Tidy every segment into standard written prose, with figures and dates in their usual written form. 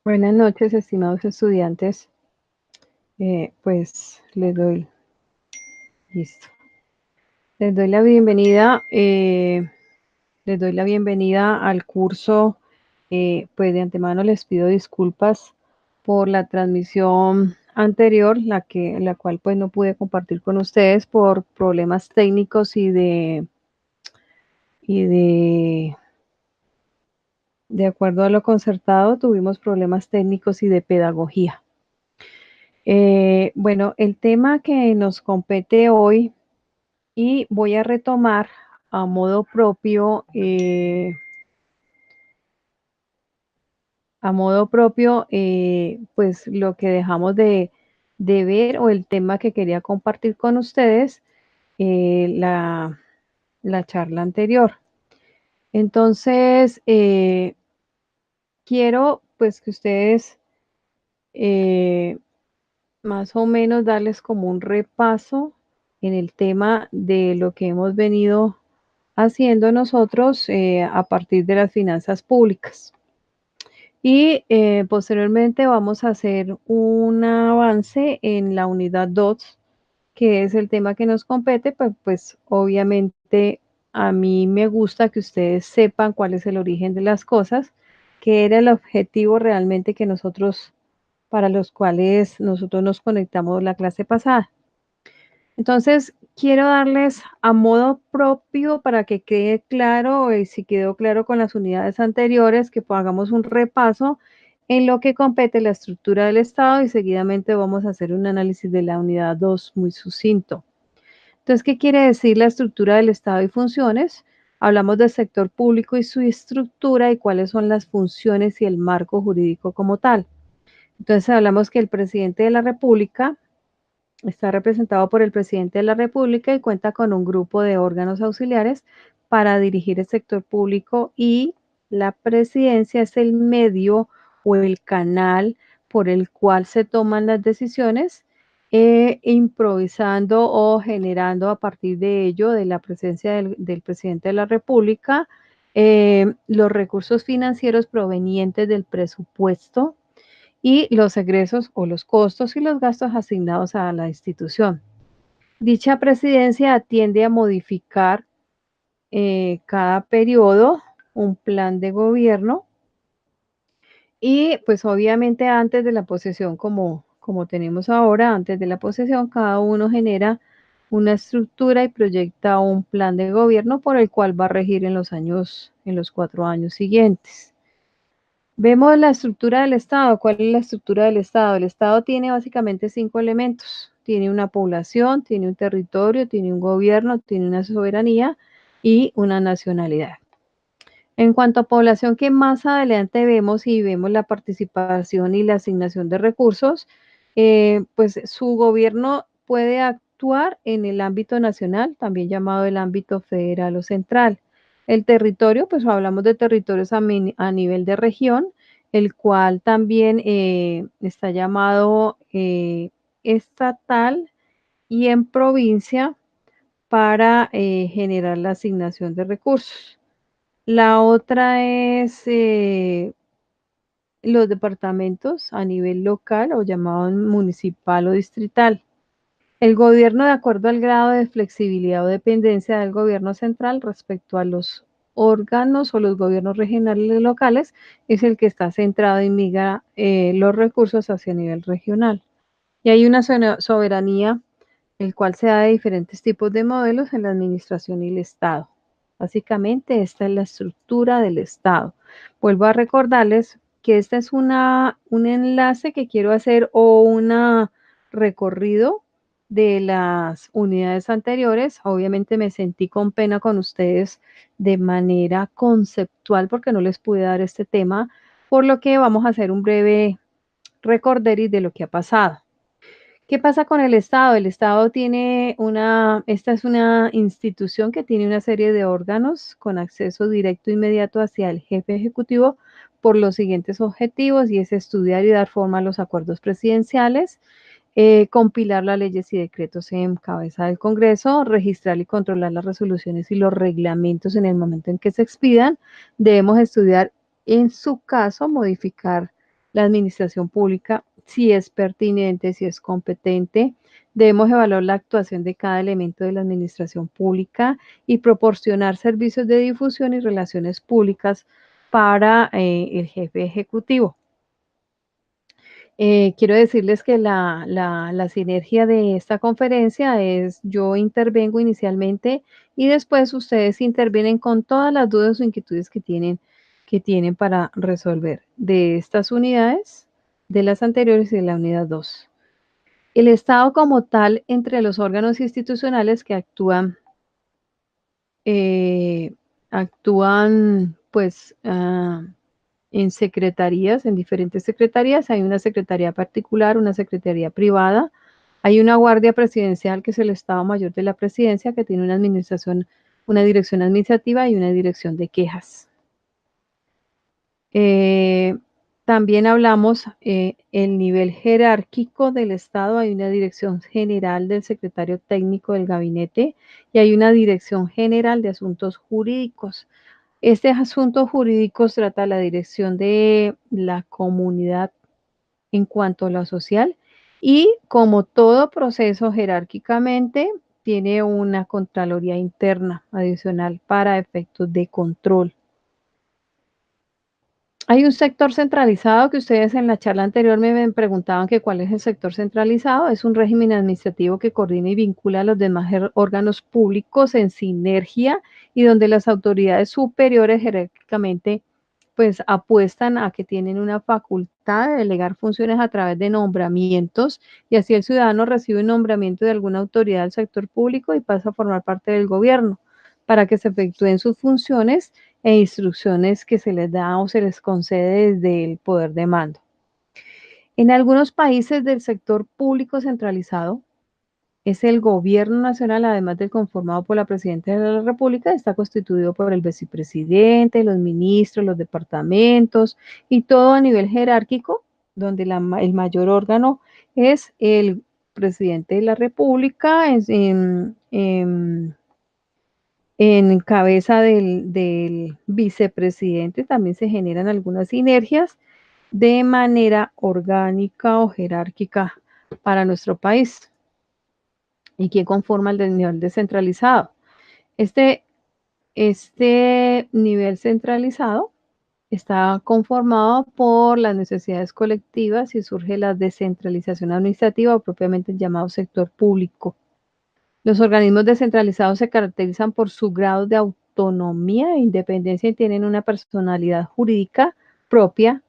Buenas noches, estimados estudiantes. Pues listo. Les doy la bienvenida, al curso. Pues de antemano les pido disculpas por la transmisión anterior, la cual pues no pude compartir con ustedes por problemas técnicos y de acuerdo a lo concertado, tuvimos problemas técnicos y de pedagogía. Bueno, el tema que nos compete hoy y voy a retomar a modo propio, pues lo que dejamos de ver o el tema que quería compartir con ustedes la charla anterior. Entonces, quiero pues que ustedes eh, más o menos darles como un repaso en el tema de lo que hemos venido haciendo nosotros a partir de las finanzas públicas. Y posteriormente vamos a hacer un avance en la unidad 2, que es el tema que nos compete, pues obviamente a mí me gusta que ustedes sepan cuál es el origen de las cosas, que era el objetivo realmente que nosotros, para los cuales nosotros nos conectamos la clase pasada. Entonces, quiero darles a modo propio para que quede claro, y si quedó claro con las unidades anteriores, que hagamos un repaso en lo que compete la estructura del Estado y seguidamente vamos a hacer un análisis de la unidad 2 muy sucinto. Entonces, ¿qué quiere decir la estructura del Estado y funciones? Hablamos del sector público y su estructura y cuáles son las funciones y el marco jurídico como tal. Entonces, hablamos que el presidente de la República está representado por el presidente de la República y cuenta con un grupo de órganos auxiliares para dirigir el sector público y la presidencia es el medio o el canal por el cual se toman las decisiones, improvisando o generando a partir de ello, de la presencia del presidente de la República, los recursos financieros provenientes del presupuesto y los egresos o los costos y los gastos asignados a la institución. Dicha presidencia atiende a modificar cada periodo un plan de gobierno y pues obviamente antes de la posesión, como tenemos ahora, antes de la posesión, cada uno genera una estructura y proyecta un plan de gobierno por el cual va a regir en los 4 años siguientes. Vemos la estructura del Estado. ¿Cuál es la estructura del Estado? El Estado tiene básicamente 5 elementos. Tiene una población, tiene un territorio, tiene un gobierno, tiene una soberanía y una nacionalidad. En cuanto a población, que más adelante vemos y vemos la participación y la asignación de recursos, pues su gobierno puede actuar en el ámbito nacional, también llamado el ámbito federal o central. El territorio, pues hablamos de territorios a nivel de región, el cual también está llamado estatal y en provincia para generar la asignación de recursos. La otra es los departamentos a nivel local o llamado municipal o distrital. El gobierno, de acuerdo al grado de flexibilidad o dependencia del gobierno central respecto a los órganos o los gobiernos regionales y locales, es el que está centrado y migra los recursos hacia nivel regional. Y hay una soberanía, el cual se da de diferentes tipos de modelos en la administración y el Estado. Básicamente, esta es la estructura del Estado. Vuelvo a recordarles que este es un enlace que quiero hacer o un recorrido de las unidades anteriores. Obviamente me sentí con pena con ustedes de manera conceptual porque no les pude dar este tema, por lo que vamos a hacer un breve recorderis de lo que ha pasado. ¿Qué pasa con el Estado? El Estado esta es una institución que tiene una serie de órganos con acceso directo e inmediato hacia el jefe ejecutivo por los siguientes objetivos, y es estudiar y dar forma a los acuerdos presidenciales, compilar las leyes y decretos en cabeza del Congreso, registrar y controlar las resoluciones y los reglamentos en el momento en que se expidan. Debemos estudiar, en su caso, modificar la administración pública, si es pertinente, si es competente. Debemos evaluar la actuación de cada elemento de la administración pública y proporcionar servicios de difusión y relaciones públicas para el jefe ejecutivo. Quiero decirles que la sinergia de esta conferencia es yo intervengo inicialmente y después ustedes intervienen con todas las dudas o inquietudes que tienen para resolver de estas unidades, de las anteriores y de la unidad 2. El Estado como tal, entre los órganos institucionales que eh, actúan pues en secretarías, en diferentes secretarías. Hay una secretaría particular, una secretaría privada. Hay una guardia presidencial, que es el Estado Mayor de la Presidencia, que tiene una administración, una dirección administrativa y una dirección de quejas. Eh, También hablamos el nivel jerárquico del Estado. Hay una dirección general del secretario técnico del gabinete y hay una dirección general de asuntos jurídicos. Este asunto jurídico trata la dirección de la comunidad en cuanto a lo social y como todo proceso jerárquicamente tiene una contraloría interna adicional para efectos de control. Hay un sector centralizado que ustedes en la charla anterior me preguntaban que cuál es el sector centralizado. Es un régimen administrativo que coordina y vincula a los demás órganos públicos en sinergia y donde las autoridades superiores jerárquicamente pues apuestan a que tienen una facultad de delegar funciones a través de nombramientos y así el ciudadano recibe un nombramiento de alguna autoridad del sector público y pasa a formar parte del gobierno para que se efectúen sus funciones e instrucciones que se les da o se les concede desde el poder de mando. En algunos países del sector público centralizado, es el gobierno nacional, además del conformado por la presidenta de la República, está constituido por el vicepresidente, los ministros, los departamentos y todo a nivel jerárquico, donde el mayor órgano es el presidente de la República, en cabeza del vicepresidente. También se generan algunas sinergias de manera orgánica o jerárquica para nuestro país. ¿Y quién conforma el nivel descentralizado? Este, este nivel centralizado está conformado por las necesidades colectivas y surge la descentralización administrativa o propiamente el llamado sector público. Los organismos descentralizados se caracterizan por su grado de autonomía e independencia y tienen una personalidad jurídica propia,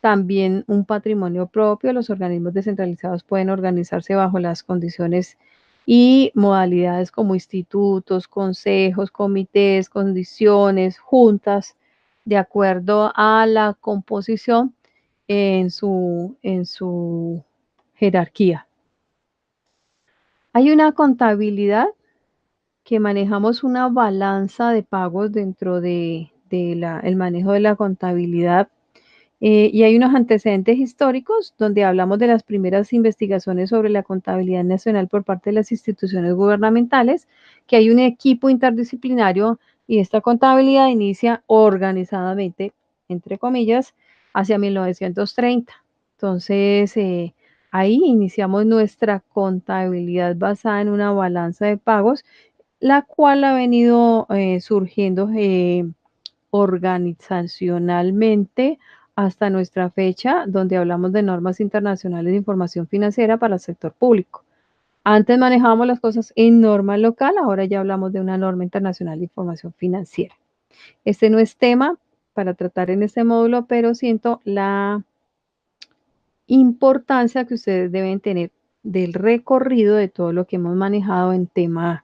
también un patrimonio propio. Los organismos descentralizados pueden organizarse bajo las condiciones y modalidades como institutos, consejos, comités, condiciones, juntas, de acuerdo a la composición en su jerarquía. Hay una contabilidad que manejamos una balanza de pagos dentro de el manejo de la contabilidad. Y hay unos antecedentes históricos donde hablamos de las primeras investigaciones sobre la contabilidad nacional por parte de las instituciones gubernamentales, que hay un equipo interdisciplinario y esta contabilidad inicia organizadamente, entre comillas, hacia 1930. Entonces, ahí iniciamos nuestra contabilidad basada en una balanza de pagos, la cual ha venido surgiendo organizacionalmente hasta nuestra fecha, donde hablamos de normas internacionales de información financiera para el sector público. Antes manejábamos las cosas en norma local, ahora ya hablamos de una norma internacional de información financiera. Este no es tema para tratar en este módulo, pero siento la importancia que ustedes deben tener del recorrido de todo lo que hemos manejado en tema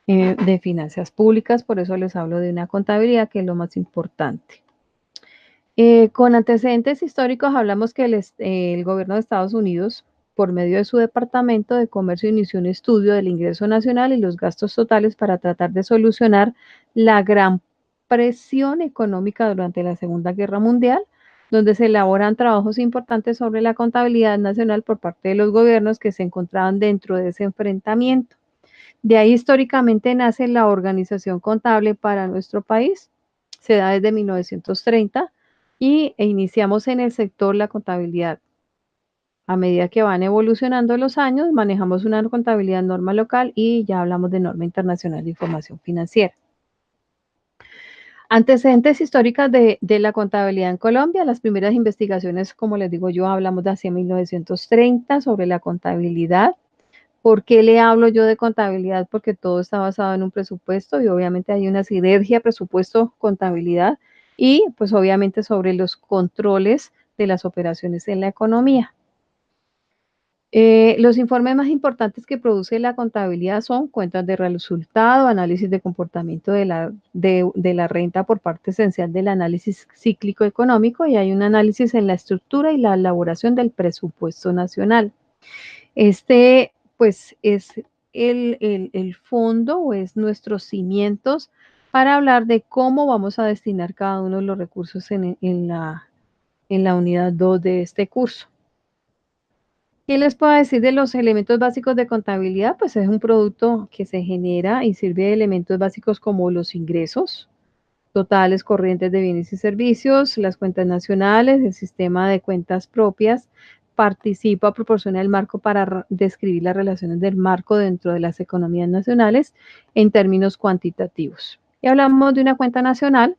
de finanzas públicas, por eso les hablo de una contabilidad que es lo más importante. Con antecedentes históricos hablamos que el gobierno de Estados Unidos, por medio de su Departamento de Comercio, inició un estudio del ingreso nacional y los gastos totales para tratar de solucionar la gran presión económica durante la Segunda Guerra Mundial, donde se elaboran trabajos importantes sobre la contabilidad nacional por parte de los gobiernos que se encontraban dentro de ese enfrentamiento. De ahí históricamente nace la organización contable para nuestro país. Se da desde 1930 e iniciamos en el sector la contabilidad. A medida que van evolucionando los años, manejamos una contabilidad norma local y ya hablamos de norma internacional de información financiera. Antecedentes históricas de la contabilidad en Colombia. Las primeras investigaciones, como les digo yo, hablamos de hacia 1930 sobre la contabilidad. ¿Por qué le hablo yo de contabilidad? Porque todo está basado en un presupuesto y obviamente hay una sinergia presupuesto-contabilidad y pues obviamente sobre los controles de las operaciones en la economía. Los informes más importantes que produce la contabilidad son cuentas de resultado, análisis de comportamiento de la renta por parte esencial del análisis cíclico económico y hay un análisis en la estructura y la elaboración del presupuesto nacional. Este, pues, es el fondo o es nuestros cimientos para hablar de cómo vamos a destinar cada uno de los recursos en la unidad 2 de este curso. ¿Qué les puedo decir de los elementos básicos de contabilidad? Pues es un producto que se genera y sirve de elementos básicos como los ingresos totales corrientes de bienes y servicios, las cuentas nacionales, el sistema de cuentas propias, participa, proporciona el marco para describir las relaciones del marco dentro de las economías nacionales en términos cuantitativos. Y hablamos de una cuenta nacional,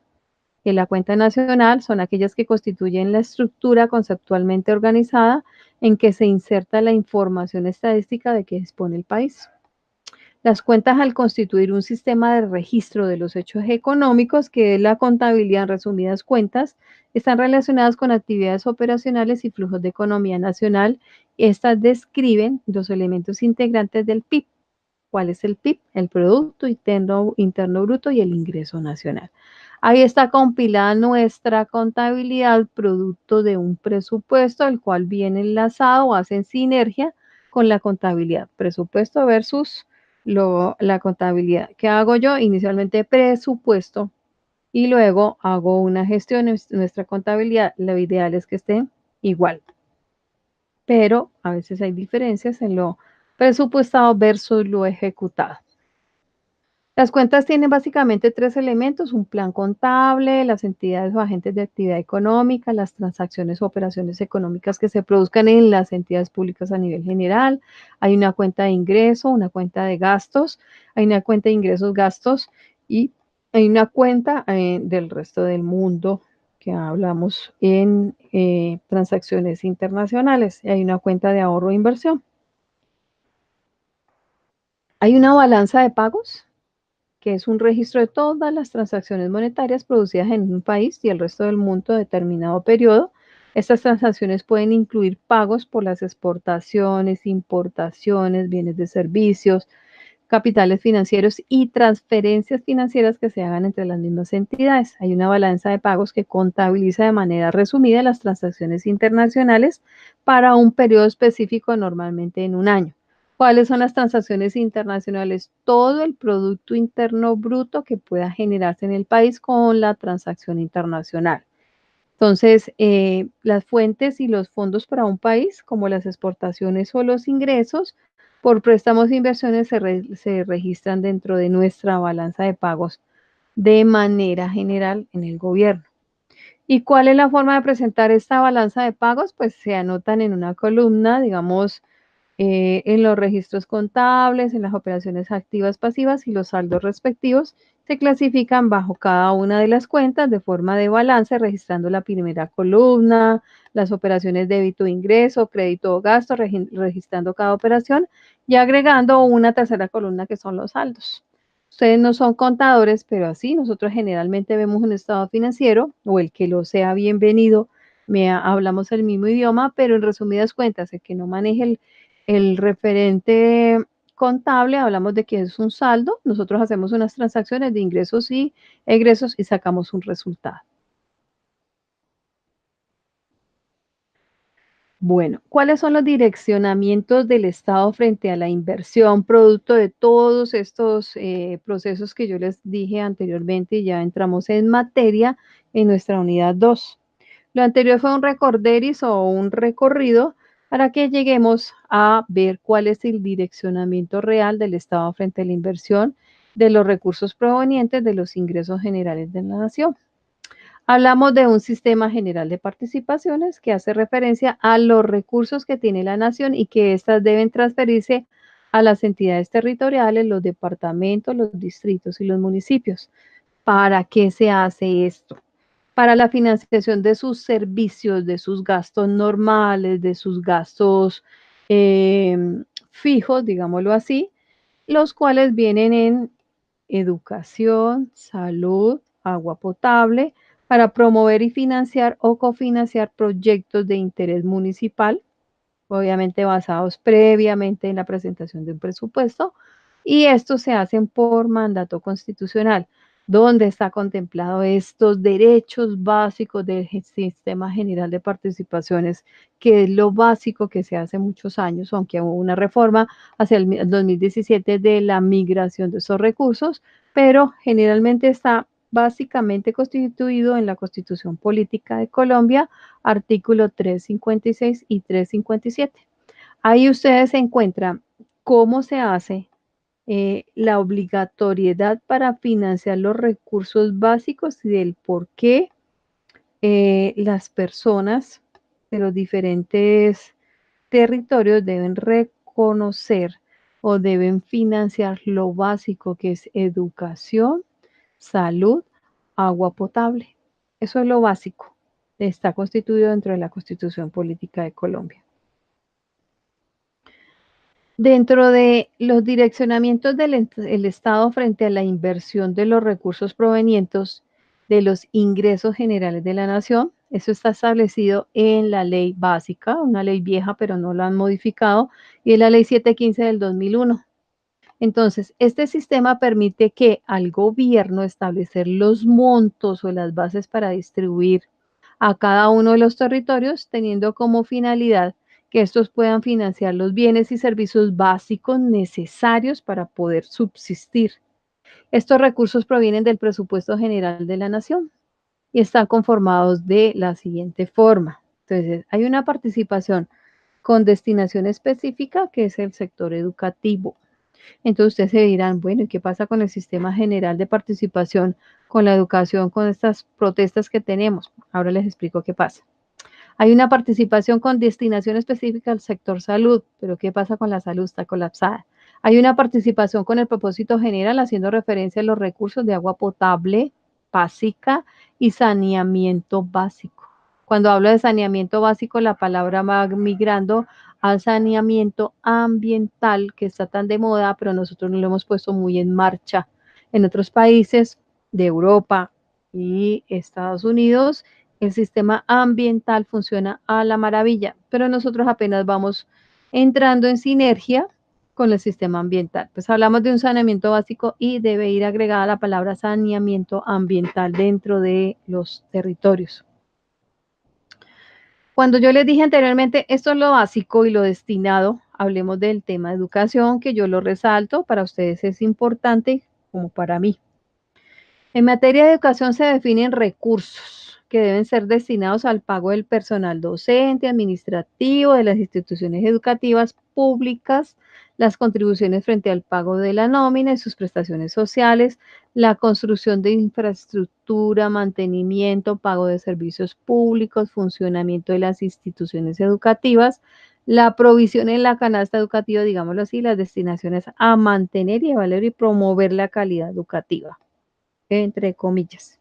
que la cuenta nacional son aquellas que constituyen la estructura conceptualmente organizada en que se inserta la información estadística de que dispone el país. Las cuentas al constituir un sistema de registro de los hechos económicos, que es la contabilidad en resumidas cuentas, están relacionadas con actividades operacionales y flujos de economía nacional. Estas describen los elementos integrantes del PIB. ¿Cuál es el PIB? El Producto Interno Bruto y el ingreso nacional. Ahí está compilada nuestra contabilidad, producto de un presupuesto, el cual viene enlazado o hace sinergia con la contabilidad. Presupuesto versus la contabilidad. ¿Qué hago yo? Inicialmente presupuesto y luego hago una gestión en nuestra contabilidad. Lo ideal es que estén igual, pero a veces hay diferencias en lo presupuestado versus lo ejecutado. Las cuentas tienen básicamente tres elementos: un plan contable, las entidades o agentes de actividad económica, las transacciones o operaciones económicas que se produzcan en las entidades públicas a nivel general. Hay una cuenta de ingreso, una cuenta de gastos, hay una cuenta de ingresos, gastos y hay una cuenta del resto del mundo que hablamos en transacciones internacionales. Hay una cuenta de ahorro e inversión. Hay una balanza de pagos, que es un registro de todas las transacciones monetarias producidas en un país y el resto del mundo en determinado periodo. Estas transacciones pueden incluir pagos por las exportaciones, importaciones, bienes de servicios, capitales financieros y transferencias financieras que se hagan entre las mismas entidades. Hay una balanza de pagos que contabiliza de manera resumida las transacciones internacionales para un periodo específico, normalmente en un año. ¿Cuáles son las transacciones internacionales? Todo el Producto Interno Bruto que pueda generarse en el país con la transacción internacional. Entonces, las fuentes y los fondos para un país, como las exportaciones o los ingresos por préstamos e inversiones, se registran dentro de nuestra balanza de pagos de manera general en el gobierno. ¿Y cuál es la forma de presentar esta balanza de pagos? Pues se anotan en una columna, digamos, en los registros contables, en las operaciones activas, pasivas y los saldos respectivos, se clasifican bajo cada una de las cuentas de forma de balance, registrando la primera columna, las operaciones débito, ingreso, crédito o gasto, registrando cada operación y agregando una tercera columna que son los saldos. Ustedes no son contadores, pero así nosotros generalmente vemos un estado financiero, o el que lo sea, bienvenido, hablamos el mismo idioma, pero en resumidas cuentas, el que no maneje el referente contable, hablamos de que es un saldo. Nosotros hacemos unas transacciones de ingresos y egresos y sacamos un resultado. Bueno, ¿cuáles son los direccionamientos del Estado frente a la inversión, producto de todos estos procesos que yo les dije anteriormente? Y ya entramos en materia en nuestra unidad 2. Lo anterior fue un recorderis o un recorrido para que lleguemos a ver cuál es el direccionamiento real del Estado frente a la inversión de los recursos provenientes de los ingresos generales de la nación. Hablamos de un sistema general de participaciones que hace referencia a los recursos que tiene la nación y que éstas deben transferirse a las entidades territoriales, los departamentos, los distritos y los municipios. ¿Para qué se hace esto? Para la financiación de sus servicios, de sus gastos normales, de sus gastos fijos, digámoslo así, los cuales vienen en educación, salud, agua potable, para promover y financiar o cofinanciar proyectos de interés municipal, obviamente basados previamente en la presentación de un presupuesto, y estos se hacen por mandato constitucional, donde está contemplado estos derechos básicos del sistema general de participaciones, que es lo básico que se hace muchos años, aunque hubo una reforma hacia el 2017 de la migración de esos recursos, pero generalmente está básicamente constituido en la Constitución Política de Colombia, artículo 356 y 357. Ahí ustedes encuentran cómo se hace la obligatoriedad para financiar los recursos básicos y del por qué las personas de los diferentes territorios deben reconocer o deben financiar lo básico que es educación, salud, agua potable. Eso es lo básico. Está constituido dentro de la Constitución Política de Colombia. Dentro de los direccionamientos del Estado frente a la inversión de los recursos provenientes de los ingresos generales de la nación, eso está establecido en la ley básica, una ley vieja, pero no la han modificado, y es la ley 715 del 2001. Entonces, este sistema permite que al gobierno establecer los montos o las bases para distribuir a cada uno de los territorios, teniendo como finalidad que estos puedan financiar los bienes y servicios básicos necesarios para poder subsistir. Estos recursos provienen del presupuesto general de la nación y están conformados de la siguiente forma. Entonces, hay una participación con destinación específica, que es el sector educativo. Entonces ustedes se dirán, bueno, ¿y qué pasa con el sistema general de participación, con la educación, con estas protestas que tenemos? Ahora les explico qué pasa. Hay una participación con destinación específica al sector salud, pero ¿qué pasa con la salud? Está colapsada. Hay una participación con el propósito general, haciendo referencia a los recursos de agua potable, básica y saneamiento básico. Cuando hablo de saneamiento básico, la palabra va migrando al saneamiento ambiental, que está tan de moda, pero nosotros no lo hemos puesto muy en marcha. En otros países de Europa y Estados Unidos, el sistema ambiental funciona a la maravilla, pero nosotros apenas vamos entrando en sinergia con el sistema ambiental. Pues hablamos de un saneamiento básico y debe ir agregada la palabra saneamiento ambiental dentro de los territorios. Cuando yo les dije anteriormente, esto es lo básico y lo destinado, hablemos del tema de educación, que yo lo resalto, para ustedes es importante como para mí. En materia de educación se definen recursos que deben ser destinados al pago del personal docente, administrativo, de las instituciones educativas públicas, las contribuciones frente al pago de la nómina y sus prestaciones sociales, la construcción de infraestructura, mantenimiento, pago de servicios públicos, funcionamiento de las instituciones educativas, la provisión en la canasta educativa, digámoslo así, las destinaciones a mantener y evaluar y promover la calidad educativa, entre comillas.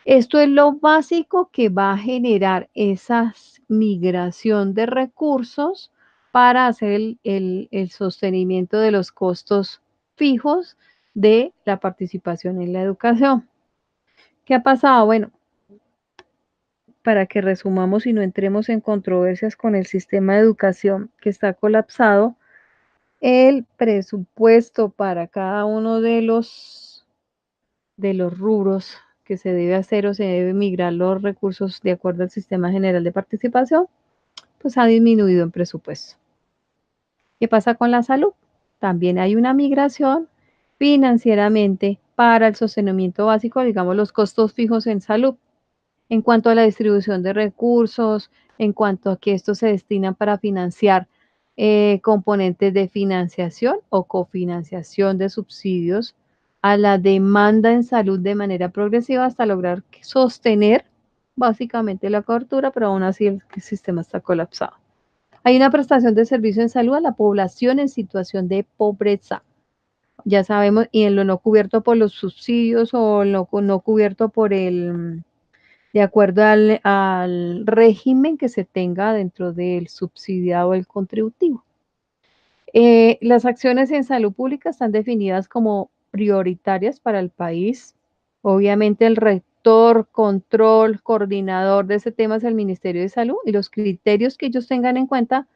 Esto es lo básico que va a generar esa migración de recursos para hacer el sostenimiento de los costos fijos de la participación en la educación. ¿Qué ha pasado? Bueno, para que resumamos y no entremos en controversias con el sistema de educación que está colapsado, el presupuesto para cada uno de los rubros que se debe hacer o se debe migrar los recursos de acuerdo al sistema general de participación, pues ha disminuido en presupuesto. ¿Qué pasa con la salud? También hay una migración financieramente para el sostenimiento básico, digamos, los costos fijos en salud, en cuanto a la distribución de recursos, en cuanto a que estos se destinan para financiar componentes de financiación o cofinanciación de subsidios a la demanda en salud de manera progresiva hasta lograr sostener básicamente la cobertura, pero aún así el sistema está colapsado. Hay una prestación de servicio en salud a la población en situación de pobreza. Ya sabemos, y en lo no cubierto por los subsidios o lo no cubierto por de acuerdo al régimen que se tenga dentro del subsidiado o el contributivo. Las acciones en salud pública están definidas como prioritarias para el país. Obviamente el rector, control, coordinador de ese tema es el Ministerio de Salud y los criterios que ellos tengan en cuenta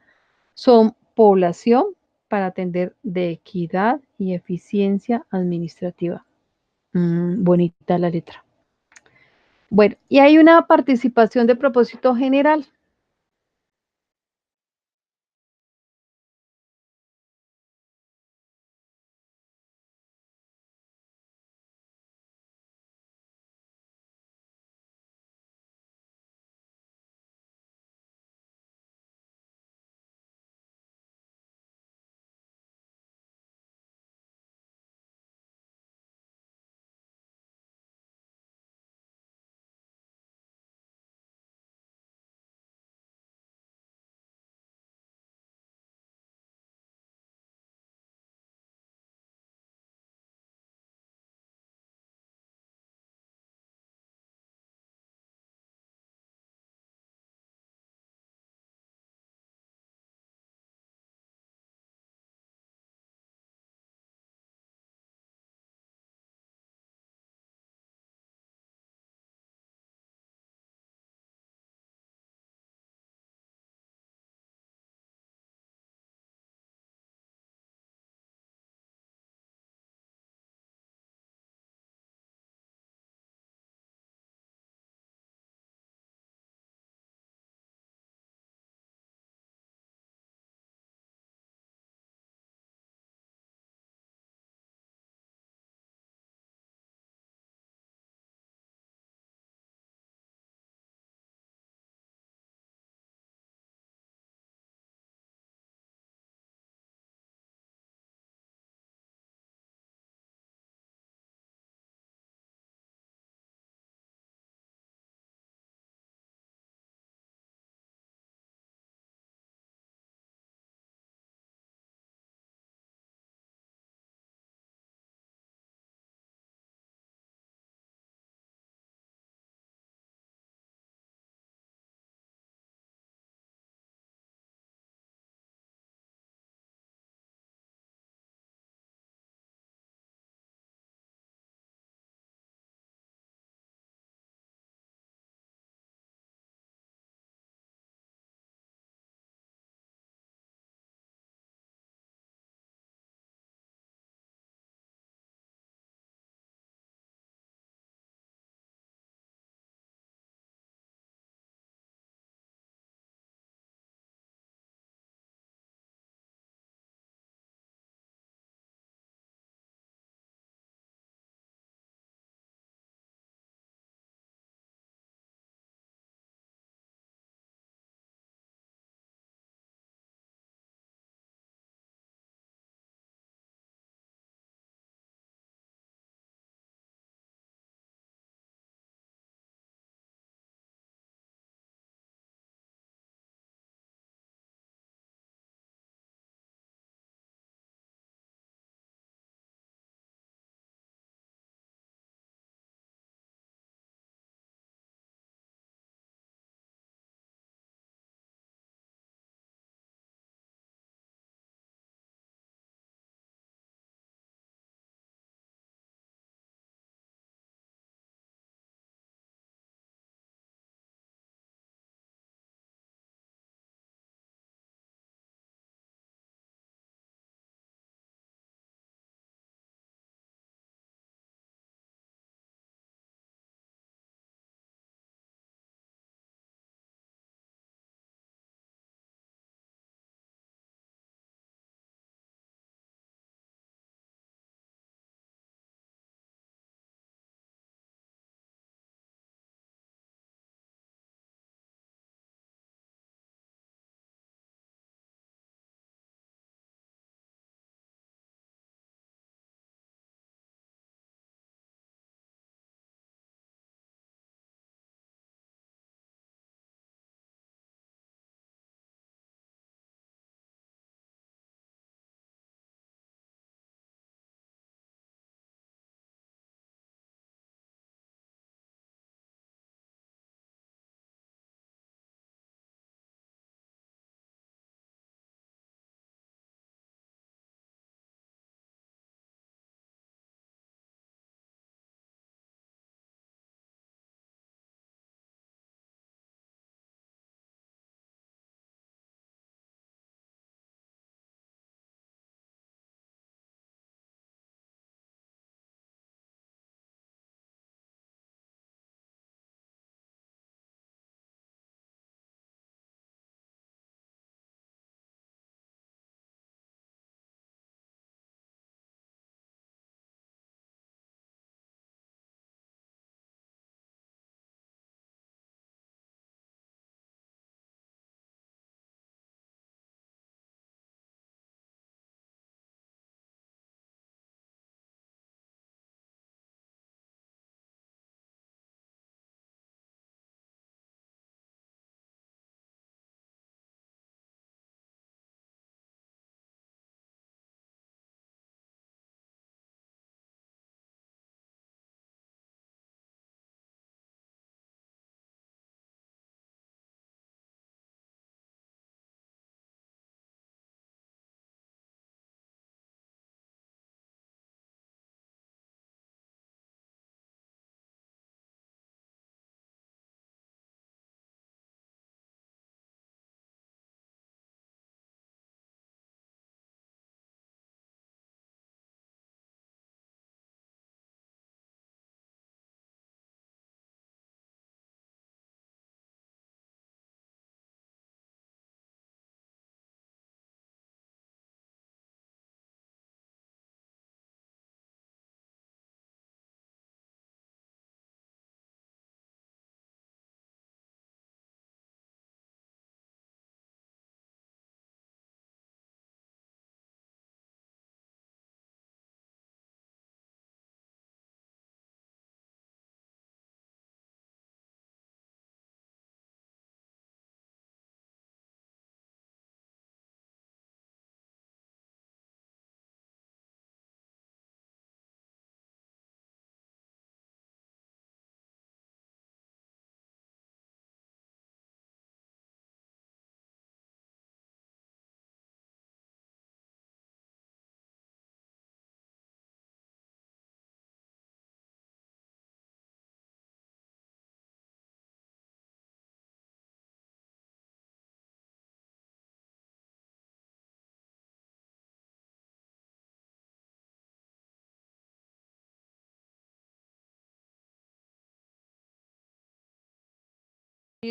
son población para atender de equidad y eficiencia administrativa. Bonita la letra. Bueno, y hay una participación de propósito general.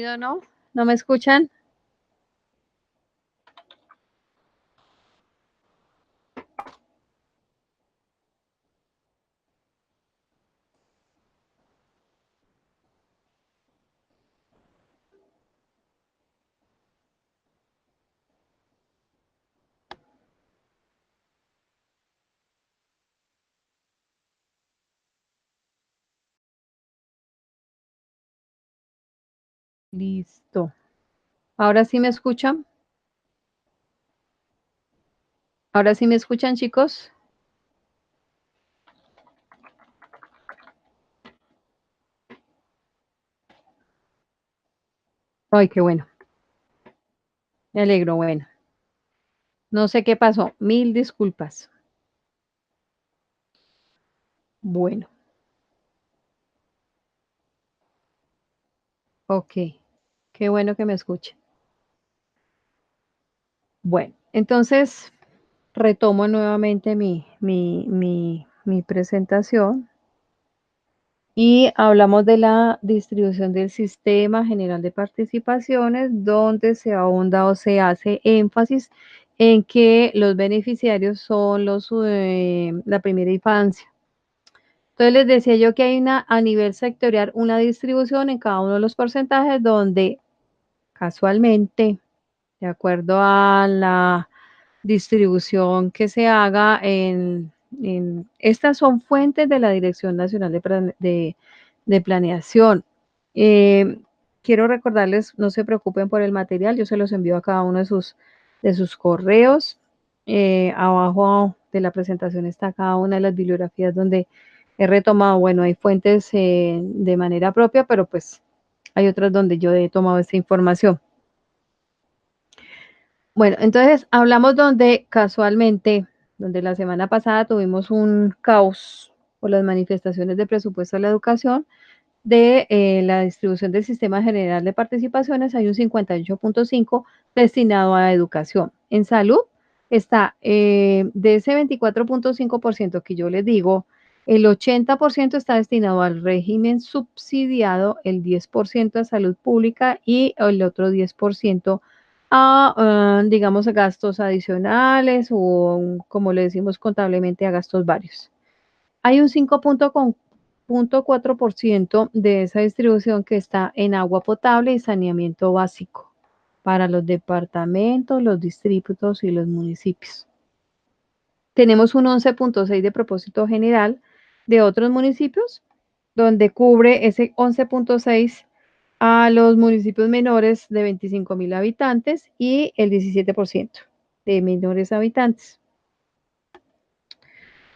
¿No? ¿No me escuchan? Listo. ¿Ahora sí me escuchan? ¿Ahora sí me escuchan, chicos? Ay, qué bueno. Me alegro, bueno. No sé qué pasó. Mil disculpas. Bueno, ok. Qué bueno que me escuchen. Bueno, entonces retomo nuevamente mi presentación y hablamos de la distribución del sistema general de participaciones, donde se ahonda o se hace énfasis en que los beneficiarios son la primera infancia. Entonces les decía yo que hay una a nivel sectorial, una distribución en cada uno de los porcentajes donde casualmente, de acuerdo a la distribución que se haga en estas son fuentes de la Dirección Nacional de Planeación. Eh, Quiero recordarles, no se preocupen por el material, yo se los envío a cada uno de sus correos. Abajo de la presentación está cada una de las bibliografías donde he retomado, bueno, hay fuentes de manera propia, pero pues hay otras donde yo he tomado esta información. Bueno, entonces hablamos donde casualmente, donde la semana pasada tuvimos un caos por las manifestaciones de presupuesto a la educación, de la distribución del sistema general de participaciones, hay un 58.5 destinado a educación. En salud está de ese 24.5% que yo les digo, el 80% está destinado al régimen subsidiado, el 10% a salud pública y el otro 10% digamos, a gastos adicionales o, como le decimos contablemente, a gastos varios. Hay un 5.4% de esa distribución que está en agua potable y saneamiento básico para los departamentos, los distritos y los municipios. Tenemos un 11.6 de propósito general de otros municipios, donde cubre ese 11.6 a los municipios menores de 25.000 habitantes y el 17% de menores habitantes.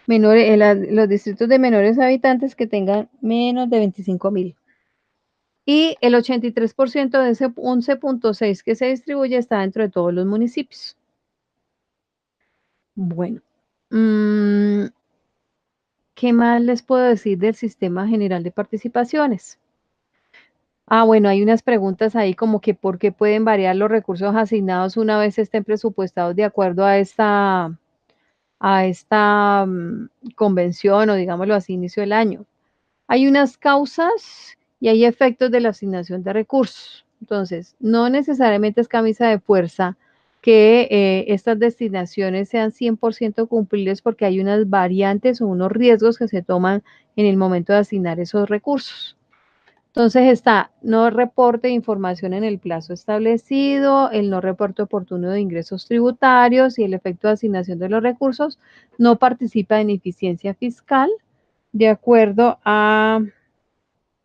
Los distritos de menores habitantes que tengan menos de 25.000. Y el 83% de ese 11.6 que se distribuye está dentro de todos los municipios. Bueno, mm, ¿qué más les puedo decir del sistema general de participaciones? Bueno, hay unas preguntas ahí como que por qué pueden variar los recursos asignados una vez estén presupuestados de acuerdo a esta convención o digámoslo así, inicio del año. Hay unas causas y hay efectos de la asignación de recursos. Entonces, no necesariamente es camisa de fuerza que estas destinaciones sean 100% cumplibles porque hay unas variantes o unos riesgos que se toman en el momento de asignar esos recursos. Entonces está no reporte de información en el plazo establecido, el no reporte oportuno de ingresos tributarios y el efecto de asignación de los recursos no participa en eficiencia fiscal de acuerdo a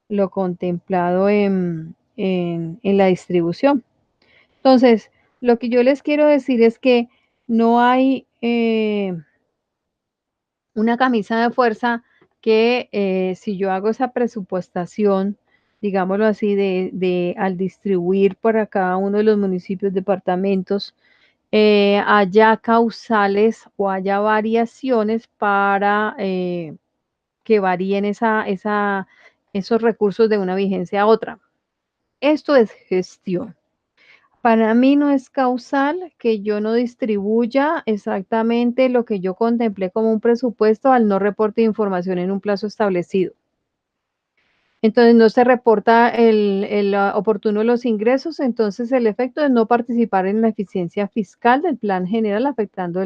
lo contemplado en la distribución. Entonces, lo que yo les quiero decir es que no hay una camisa de fuerza que si yo hago esa presupuestación, digámoslo así, al distribuir para cada uno de los municipios, departamentos, haya causales o haya variaciones para que varíen esos recursos de una vigencia a otra. Esto es gestión. Para mí no es causal que yo no distribuya exactamente lo que yo contemplé como un presupuesto al no reporte de información en un plazo establecido. Entonces no se reporta oportuno los ingresos, entonces el efecto es no participar en la eficiencia fiscal del plan general, afectando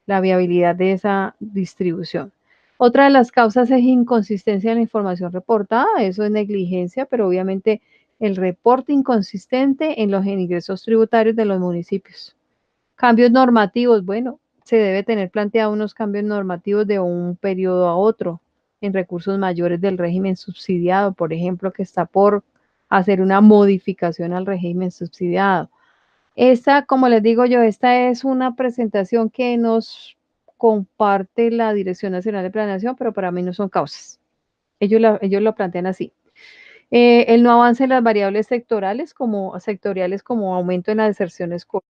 la viabilidad de esa distribución. Otra de las causas es inconsistencia en la información reportada, eso es negligencia, pero obviamente el reporte inconsistente en los ingresos tributarios de los municipios. Cambios normativos, bueno, se debe tener planteado unos cambios normativos de un periodo a otro en recursos mayores del régimen subsidiado, por ejemplo, que está por hacer una modificación al régimen subsidiado. Esta, como les digo yo, esta es una presentación que nos comparte la Dirección Nacional de Planeación, pero para mí no son causas. Ellos lo plantean así. El no avance en las variables sectoriales como aumento en la deserción escolar.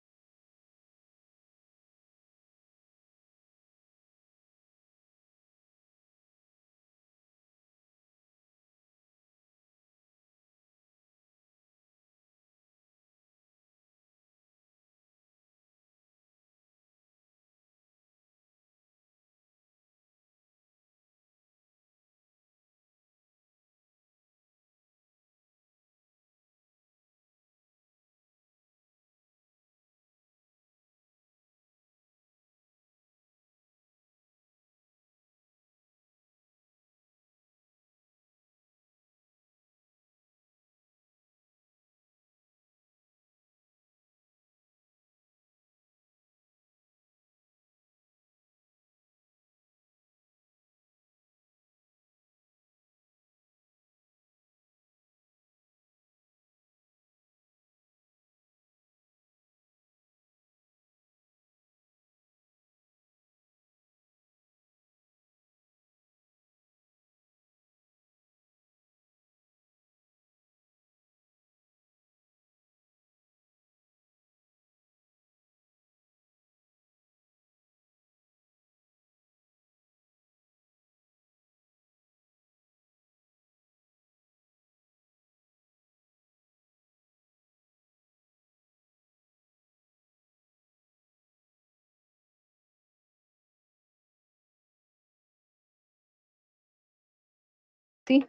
Sí,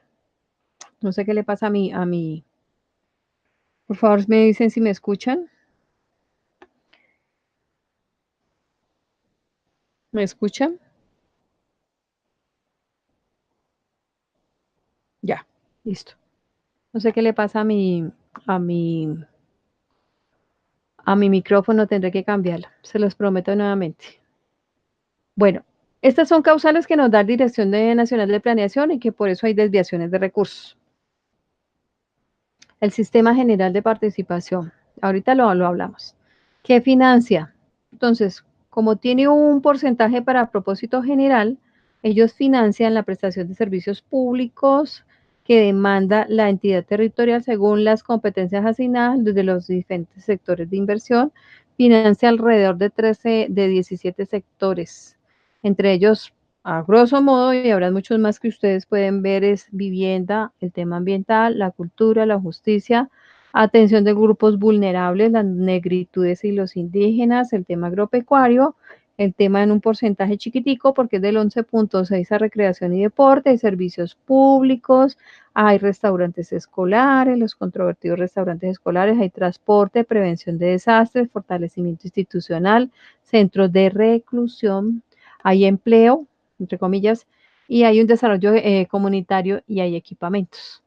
no sé qué le pasa por favor, me dicen si me escuchan. ¿Me escuchan? Ya, listo. No sé qué le pasa a mi, a mi micrófono, tendré que cambiarlo. Se los prometo nuevamente. Bueno, estas son causales que nos da Nacional de Planeación y que por eso hay desviaciones de recursos. El Sistema General de Participación. Ahorita lo hablamos. ¿Qué financia? Entonces, como tiene un porcentaje para propósito general, ellos financian la prestación de servicios públicos que demanda la entidad territorial según las competencias asignadas desde los diferentes sectores de inversión. Financia alrededor de 13, de 17 sectores. Entre ellos, a grosso modo, y habrá muchos más que ustedes pueden ver, es vivienda, el tema ambiental, la cultura, la justicia, atención de grupos vulnerables, las negritudes y los indígenas, el tema agropecuario, el tema en un porcentaje chiquitico porque es del 11.6 a recreación y deporte, hay servicios públicos, hay restaurantes escolares, los controvertidos restaurantes escolares, hay transporte, prevención de desastres, fortalecimiento institucional, centros de reclusión, hay empleo, entre comillas, y hay un desarrollo comunitario y hay equipamientos.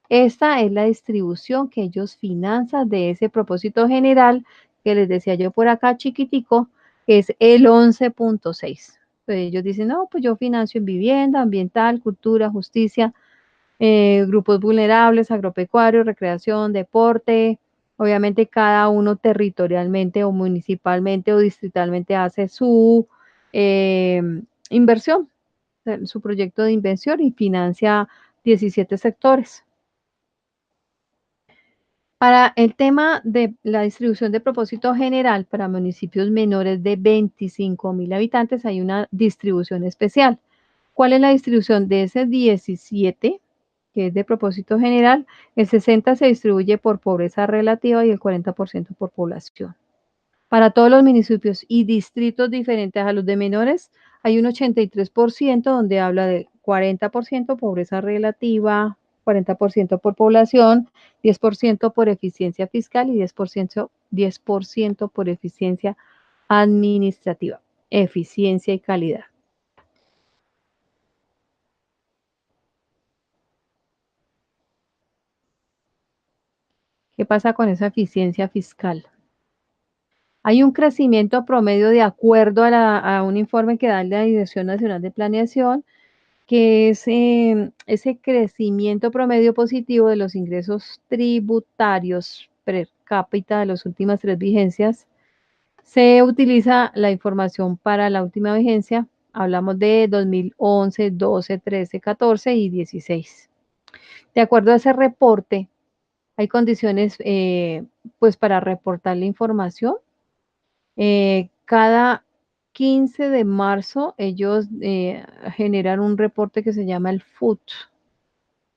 Esta es la distribución que ellos financian de ese propósito general que les decía yo por acá chiquitico, que es el 11.6. Pues ellos dicen, no, pues yo financio en vivienda, ambiental, cultura, justicia, grupos vulnerables, agropecuario, recreación, deporte. Obviamente cada uno territorialmente o municipalmente o distritalmente hace su eh, inversión, su proyecto de inversión y financia 17 sectores. Para el tema de la distribución de propósito general para municipios menores de 25.000 habitantes, hay una distribución especial. ¿Cuál es la distribución de ese 17, que es de propósito general? El 60 se distribuye por pobreza relativa y el 40% por población. Para todos los municipios y distritos diferentes a los de menores, hay un 83% donde habla de 40% pobreza relativa, 40% por población, 10% por eficiencia fiscal y 10% por eficiencia administrativa, eficiencia y calidad. ¿Qué pasa con esa eficiencia fiscal? Hay un crecimiento promedio de acuerdo a un informe que da la Dirección Nacional de Planeación, que es ese crecimiento promedio positivo de los ingresos tributarios per cápita de las últimas 3 vigencias. Se utiliza la información para la última vigencia, hablamos de 2011, 12, 13, 14 y 16. De acuerdo a ese reporte, hay condiciones pues para reportar la información. Cada 15 de marzo ellos generan un reporte que se llama el FUT,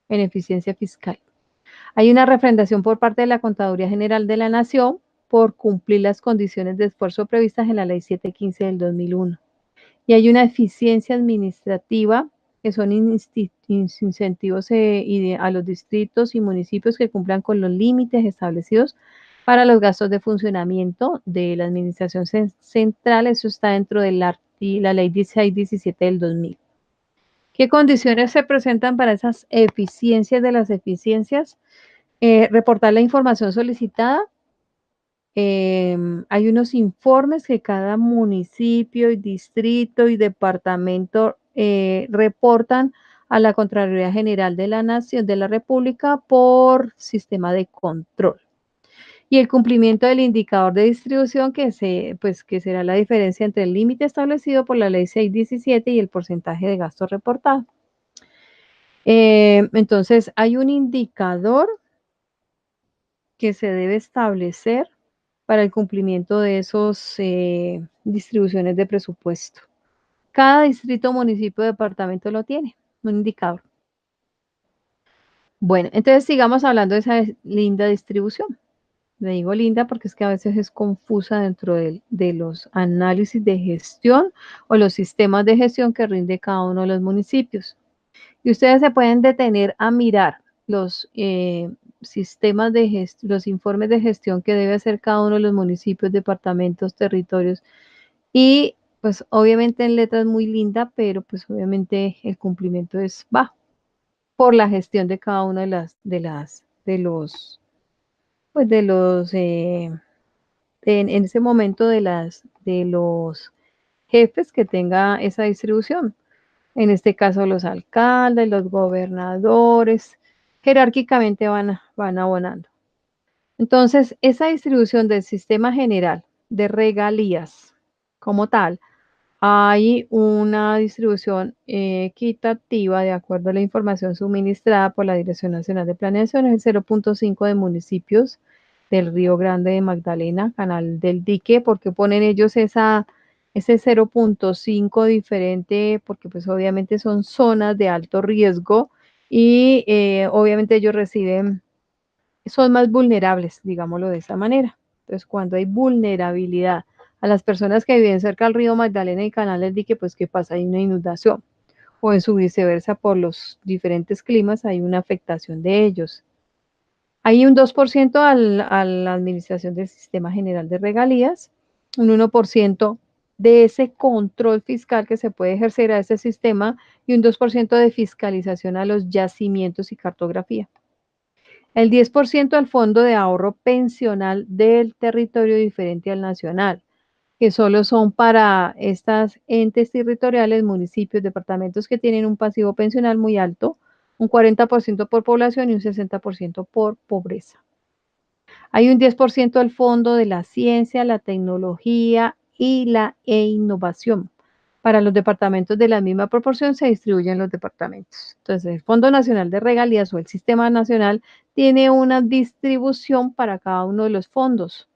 en eficiencia fiscal. Hay una refrendación por parte de la Contaduría General de la Nación por cumplir las condiciones de esfuerzo previstas en la Ley 715 del 2001. Y hay una eficiencia administrativa que son incentivos a los distritos y municipios que cumplan con los límites establecidos para los gastos de funcionamiento de la administración central. Eso está dentro de la Ley 1617 del 2000. ¿Qué condiciones se presentan para esas eficiencias de las eficiencias? Reportar la información solicitada. Hay unos informes que cada municipio y distrito y departamento reportan a la Contraloría General de la Nación, de la República, por sistema de control. Y el cumplimiento del indicador de distribución, pues, que será la diferencia entre el límite establecido por la Ley 617 y el porcentaje de gasto reportado. Entonces, hay un indicador que se debe establecer para el cumplimiento de esos distribuciones de presupuesto. Cada distrito, municipio, departamento lo tiene, un indicador. Bueno, entonces sigamos hablando de esa linda distribución. Le digo linda porque es que a veces es confusa dentro de los análisis de gestión o los sistemas de gestión que rinde cada uno de los municipios. Y ustedes se pueden detener a mirar los sistemas de gestión, los informes de gestión que debe hacer cada uno de los municipios, departamentos, territorios. Y pues obviamente en letras muy linda, pero pues obviamente el cumplimiento es bajo por la gestión de cada uno en ese momento de los jefes que tenga esa distribución. En este caso, los alcaldes, los gobernadores, jerárquicamente van abonando. Entonces, esa distribución del sistema general de regalías como tal, hay una distribución equitativa de acuerdo a la información suministrada por la Dirección Nacional de Planeación, es el 0.5 de municipios del Río Grande de Magdalena, Canal del Dique, porque ponen ellos ese 0.5 diferente, porque pues obviamente son zonas de alto riesgo y obviamente ellos son más vulnerables, digámoslo de esa manera. Entonces, cuando hay vulnerabilidad a las personas que viven cerca del río Magdalena y Canal del Dique, pues ¿qué pasa? Hay una inundación o en su viceversa por los diferentes climas hay una afectación de ellos. Hay un 2% a la administración del Sistema General de Regalías, un 1% de ese control fiscal que se puede ejercer a ese sistema y un 2% de fiscalización a los yacimientos y cartografía. El 10% al fondo de ahorro pensional del territorio diferente al nacional, que solo son para estas entes territoriales, municipios, departamentos que tienen un pasivo pensional muy alto, un 40% por población y un 60% por pobreza. Hay un 10% al fondo de la ciencia, la tecnología y la innovación. Para los departamentos de la misma proporción se distribuyen los departamentos. Entonces, el Fondo Nacional de Regalías o el Sistema Nacional tiene una distribución para cada uno de los fondos.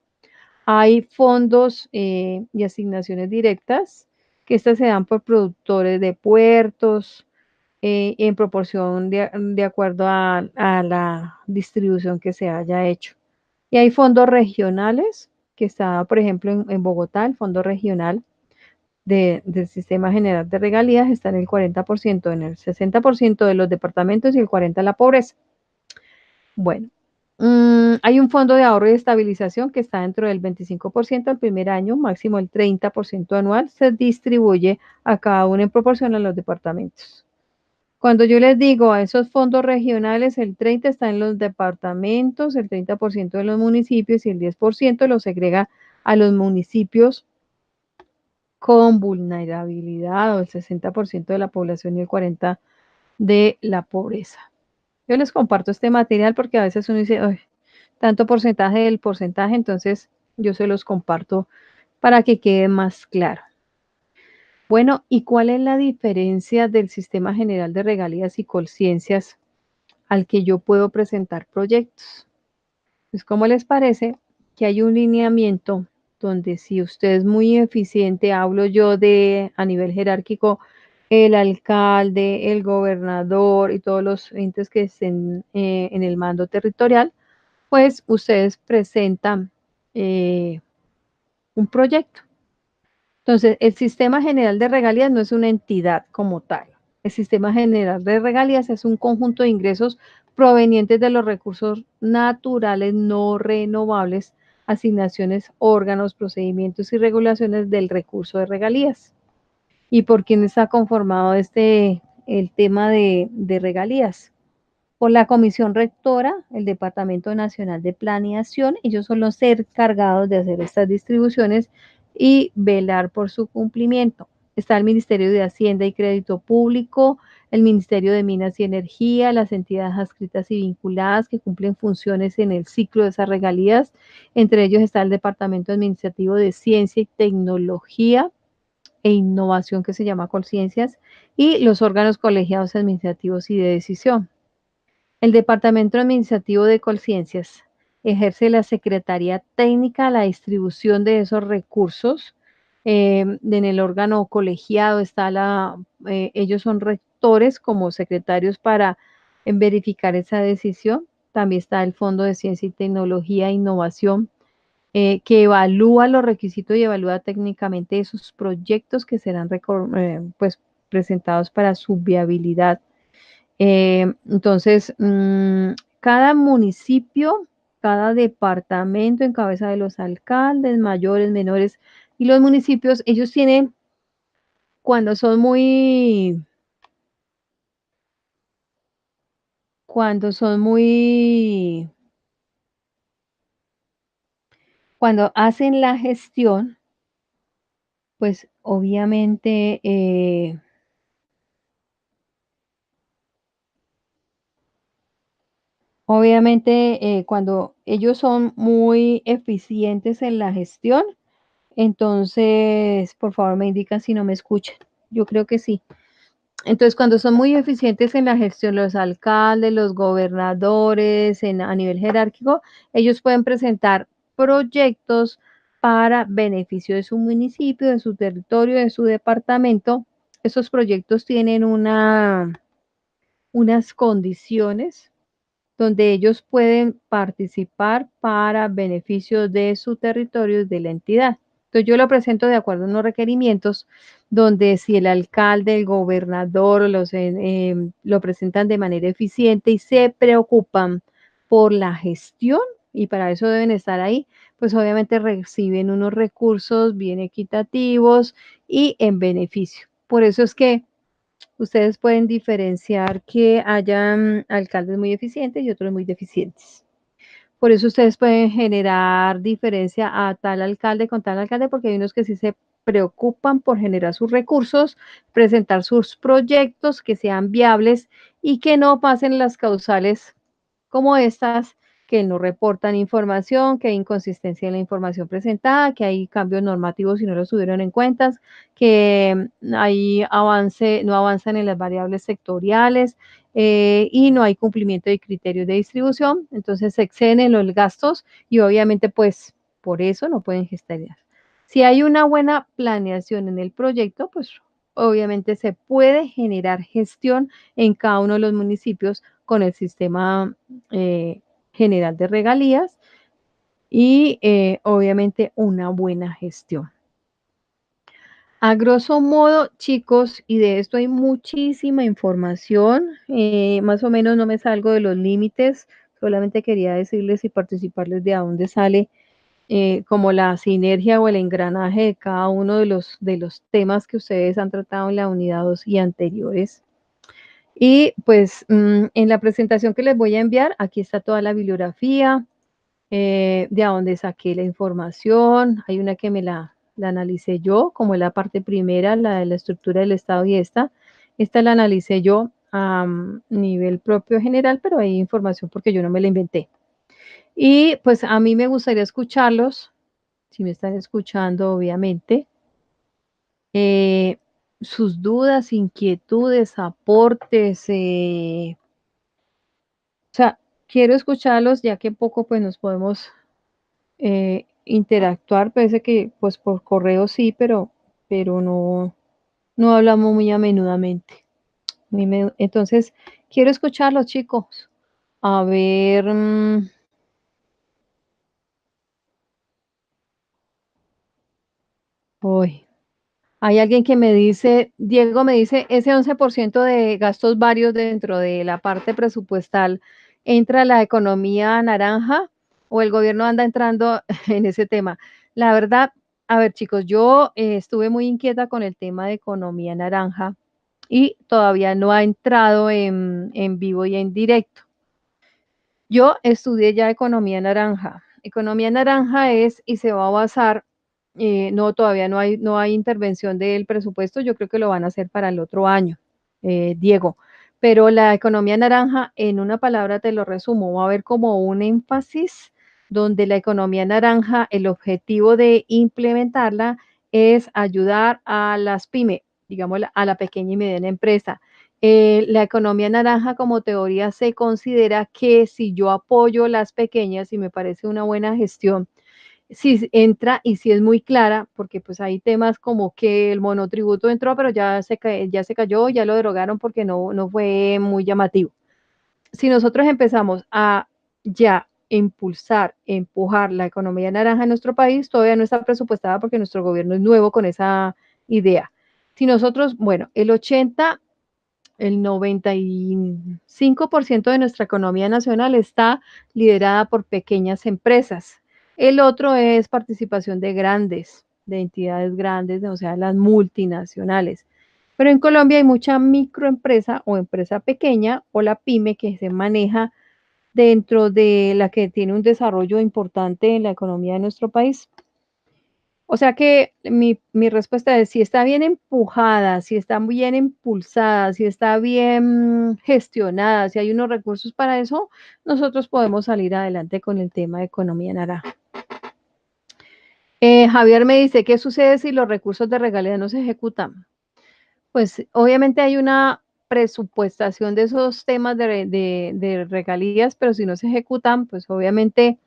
Hay fondos y asignaciones directas, que estas se dan por productores de puertos, en proporción de acuerdo a la distribución que se haya hecho. Y hay fondos regionales, que está, por ejemplo, en Bogotá, el fondo regional del sistema general de regalías está en el 40%, en el 60% de los departamentos y el 40% la pobreza. Bueno, hay un fondo de ahorro y estabilización que está dentro del 25% al primer año, máximo el 30% anual, se distribuye a cada uno en proporción a los departamentos. Cuando yo les digo a esos fondos regionales, el 30 está en los departamentos, el 30% de los municipios y el 10% lo segrega a los municipios con vulnerabilidad o el 60% de la población y el 40% de la pobreza. Yo les comparto este material porque a veces uno dice, "Ay, tanto porcentaje del porcentaje", entonces yo se los comparto para que quede más claro. Bueno, ¿y cuál es la diferencia del sistema general de regalías y conciencias al que yo puedo presentar proyectos? Pues, ¿cómo les parece que hay un lineamiento donde si usted es muy eficiente, hablo yo de a nivel jerárquico, el alcalde, el gobernador y todos los entes que estén en el mando territorial, pues ustedes presentan eh, un proyecto. Entonces, el sistema general de regalías no es una entidad como tal. El sistema general de regalías es un conjunto de ingresos provenientes de los recursos naturales no renovables, asignaciones, órganos, procedimientos y regulaciones del recurso de regalías. ¿Y por quién está conformado el tema de regalías? Por la Comisión Rectora, el Departamento Nacional de Planeación, ellos son los encargados de hacer estas distribuciones y velar por su cumplimiento. Está el Ministerio de Hacienda y Crédito Público, el Ministerio de Minas y Energía, las entidades adscritas y vinculadas que cumplen funciones en el ciclo de esas regalías. Entre ellos está el Departamento Administrativo de Ciencia y Tecnología e Innovación, que se llama Colciencias, y los órganos colegiados administrativos y de decisión. El Departamento Administrativo de Colciencias ejerce la Secretaría Técnica, la distribución de esos recursos. En el órgano colegiado está ellos son rectores como secretarios para verificar esa decisión. También está el Fondo de Ciencia y Tecnología e Innovación, que evalúa los requisitos y evalúa técnicamente esos proyectos que serán pues, presentados para su viabilidad. Entonces, cada municipio, cada departamento en cabeza de los alcaldes, mayores, menores, y los municipios, ellos tienen, cuando son muy, cuando son muy, cuando hacen la gestión, pues obviamente, cuando ellos son muy eficientes en la gestión, entonces, por favor, me indican si no me escuchan. Yo creo que sí. Entonces, cuando son muy eficientes en la gestión, los alcaldes, los gobernadores, a nivel jerárquico, ellos pueden presentar proyectos para beneficio de su municipio, de su territorio, de su departamento. Esos proyectos tienen unas condiciones donde ellos pueden participar para beneficio de su territorio y de la entidad. Entonces yo lo presento de acuerdo a unos requerimientos donde si el alcalde, el gobernador lo presentan de manera eficiente y se preocupan por la gestión, y para eso deben estar ahí, pues obviamente reciben unos recursos bien equitativos y en beneficio. Por eso es que ustedes pueden diferenciar que hayan alcaldes muy eficientes y otros muy deficientes. Por eso ustedes pueden generar diferencia a tal alcalde con tal alcalde, porque hay unos que sí se preocupan por generar sus recursos, presentar sus proyectos que sean viables y que no pasen las causales como estas, que no reportan información, que hay inconsistencia en la información presentada, que hay cambios normativos y no los tuvieron en cuenta, que no avanzan en las variables sectoriales, y no hay cumplimiento de criterios de distribución, entonces se exceden en los gastos y obviamente pues por eso no pueden gestionar. Si hay una buena planeación en el proyecto, pues obviamente se puede generar gestión en cada uno de los municipios con el sistema general de regalías y obviamente una buena gestión. A grosso modo, chicos, y de esto hay muchísima información, más o menos no me salgo de los límites, solamente quería decirles y participarles de a dónde sale como la sinergia o el engranaje de cada uno de los temas que ustedes han tratado en la unidad 2 y anteriores. Y pues en la presentación que les voy a enviar, aquí está toda la bibliografía, de a dónde saqué la información. Hay una que la analicé yo, como es la parte primera, la de la estructura del Estado y esta la analicé yo a nivel propio general, pero hay información porque yo no me la inventé. Y pues a mí me gustaría escucharlos, si me están escuchando, obviamente, eh, sus dudas, inquietudes, aportes, o sea, quiero escucharlos ya que poco pues nos podemos interactuar, parece que pues por correo sí, pero no, no hablamos muy a menudamente. Entonces, quiero escucharlos, chicos. A ver, uy, hay alguien que me dice, Diego me dice, ese 11% de gastos varios dentro de la parte presupuestal, ¿entra la economía naranja o el gobierno anda entrando en ese tema? La verdad, a ver, chicos, yo estuve muy inquieta con el tema de economía naranja y todavía no ha entrado en vivo y en directo. Yo estudié ya economía naranja. Economía naranja es y se va a basar, no, todavía no hay intervención del presupuesto, yo creo que lo van a hacer para el otro año, Diego. Pero la economía naranja, en una palabra te lo resumo, va a haber como un énfasis donde la economía naranja, el objetivo de implementarla es ayudar a las pymes, digamos, a la pequeña y mediana empresa. La economía naranja como teoría se considera que si yo apoyo las pequeñas y me parece una buena gestión, si entra y si es muy clara, porque pues hay temas como que el monotributo entró, pero ya se cayó, ya lo derogaron porque no fue muy llamativo. Si nosotros empezamos a ya impulsar, empujar la economía naranja en nuestro país, todavía no está presupuestada porque nuestro gobierno es nuevo con esa idea. Si nosotros, bueno, el 95% de nuestra economía nacional está liderada por pequeñas empresas. El otro es participación de grandes, de entidades grandes, o sea, las multinacionales. Pero en Colombia hay mucha microempresa o empresa pequeña o la pyme que se maneja dentro de la que tiene un desarrollo importante en la economía de nuestro país. O sea que mi respuesta es, si está bien empujada, si está bien impulsada, si está bien gestionada, si hay unos recursos para eso, nosotros podemos salir adelante con el tema de economía naranja. Javier me dice, ¿qué sucede si los recursos de regalía no se ejecutan? Pues obviamente hay una presupuestación de esos temas de regalías, pero si no se ejecutan, pues obviamente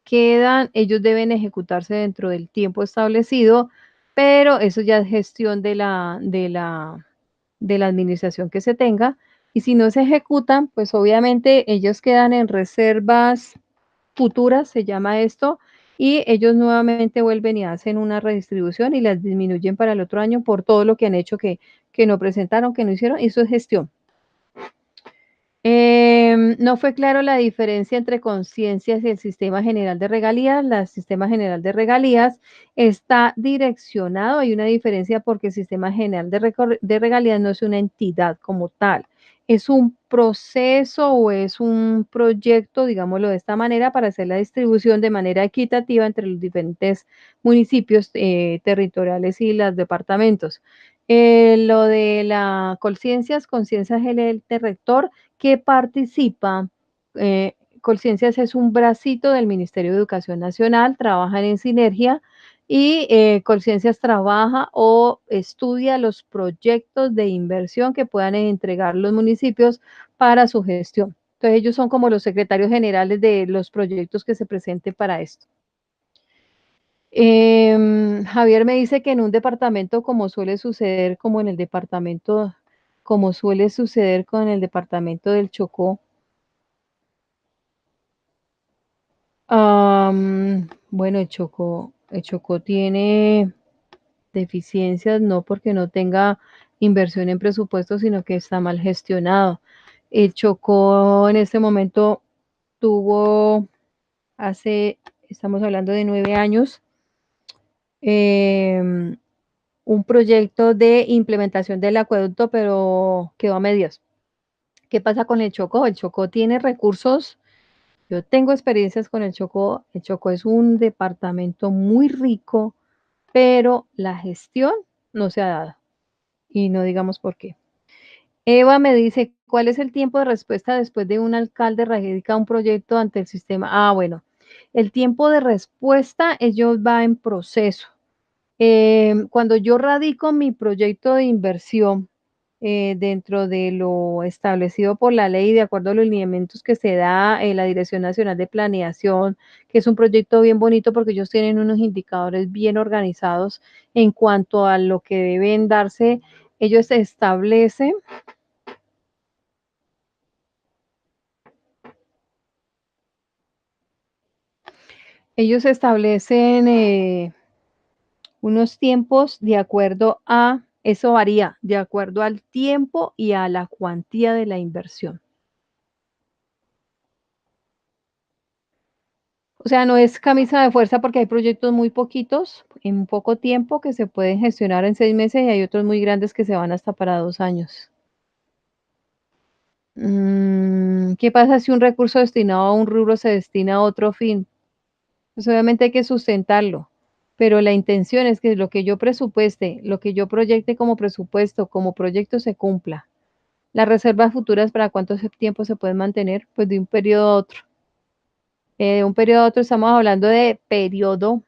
quedan, ellos deben ejecutarse dentro del tiempo establecido, pero eso ya es gestión de la administración que se tenga. Y si no se ejecutan, pues obviamente ellos quedan en reservas futuras, se llama esto, y ellos nuevamente vuelven y hacen una redistribución y las disminuyen para el otro año por todo lo que han hecho que no presentaron, que no hicieron, y eso es gestión. No fue claro la diferencia entre conciencias y el sistema general de regalías. El sistema general de regalías está direccionado, hay una diferencia porque el sistema general de regalías no es una entidad como tal, es un proceso o es un proyecto, digámoslo de esta manera, para hacer la distribución de manera equitativa entre los diferentes municipios territoriales y los departamentos. Lo de la conciencias es el ente rector que participa. Colciencias es un bracito del Ministerio de Educación Nacional, trabajan en sinergia y Colciencias trabaja o estudia los proyectos de inversión que puedan entregar los municipios para su gestión. Entonces ellos son como los secretarios generales de los proyectos que se presenten para esto. Javier me dice que en un departamento, como suele suceder, como suele suceder con el departamento del Chocó, bueno, el Chocó tiene, deficiencias, no porque no tenga inversión en presupuesto, sino que está mal gestionado. El Chocó en este momento tuvo hace, estamos hablando de 9 años, em, un proyecto de implementación del acueducto, pero quedó a medias. ¿Qué pasa con el Chocó? El Chocó tiene recursos. Yo tengo experiencias con el Chocó. El Chocó es un departamento muy rico, pero la gestión no se ha dado y no digamos por qué. Eva me dice, ¿cuál es el tiempo de respuesta después de un alcalde radica un proyecto ante el sistema? Ah, bueno, el tiempo de respuesta, ellos va en proceso. Cuando yo radico mi proyecto de inversión dentro de lo establecido por la ley, de acuerdo a los lineamientos que se da en la Dirección Nacional de Planeación, que es un proyecto bien bonito porque ellos tienen unos indicadores bien organizados en cuanto a lo que deben darse. Ellos establecen, ellos establecen unos tiempos de acuerdo a, eso varía, de acuerdo al tiempo y a la cuantía de la inversión. O sea, no es camisa de fuerza porque hay proyectos muy poquitos, en poco tiempo, que se pueden gestionar en 6 meses y hay otros muy grandes que se van hasta para 2 años. ¿Qué pasa si un recurso destinado a un rubro se destina a otro fin? Pues obviamente hay que sustentarlo, pero la intención es que lo que yo presupueste, lo que yo proyecte como presupuesto, como proyecto se cumpla. Las reservas futuras, ¿para cuánto tiempo se pueden mantener? Pues de un periodo a otro. De un periodo a otro estamos hablando de periodo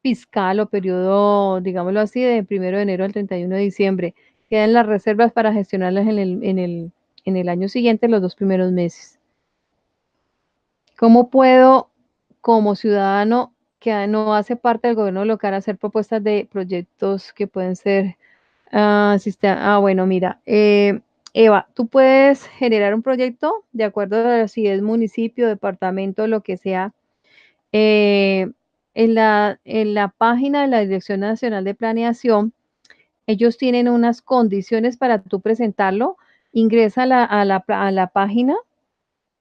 fiscal o periodo, digámoslo así, de 1 de enero al 31 de diciembre. Quedan las reservas para gestionarlas en el año siguiente, los 2 primeros meses. ¿Cómo puedo, como ciudadano que no hace parte del gobierno local, hacer propuestas de proyectos que pueden ser, bueno, mira, Eva, tú puedes generar un proyecto de acuerdo a si es municipio, departamento, lo que sea, eh, en la página de la Dirección Nacional de Planeación, ellos tienen unas condiciones para tú presentarlo. Ingresa a la página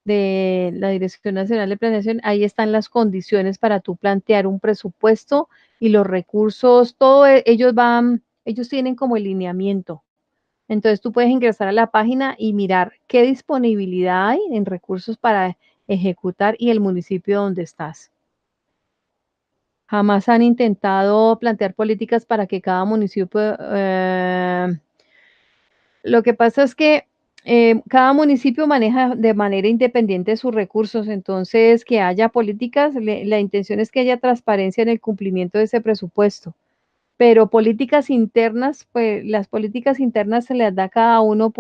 de la Dirección Nacional de Planeación, ahí están las condiciones para tú plantear un presupuesto y los recursos, todo ellos tienen como el lineamiento. Entonces tú puedes ingresar a la página y mirar qué disponibilidad hay en recursos para ejecutar y el municipio donde estás. Jamás han intentado plantear políticas para que cada municipio, lo que pasa es que cada municipio maneja de manera independiente sus recursos, entonces que haya políticas, la intención es que haya transparencia en el cumplimiento de ese presupuesto, pero políticas internas, pues las políticas internas se las da cada uno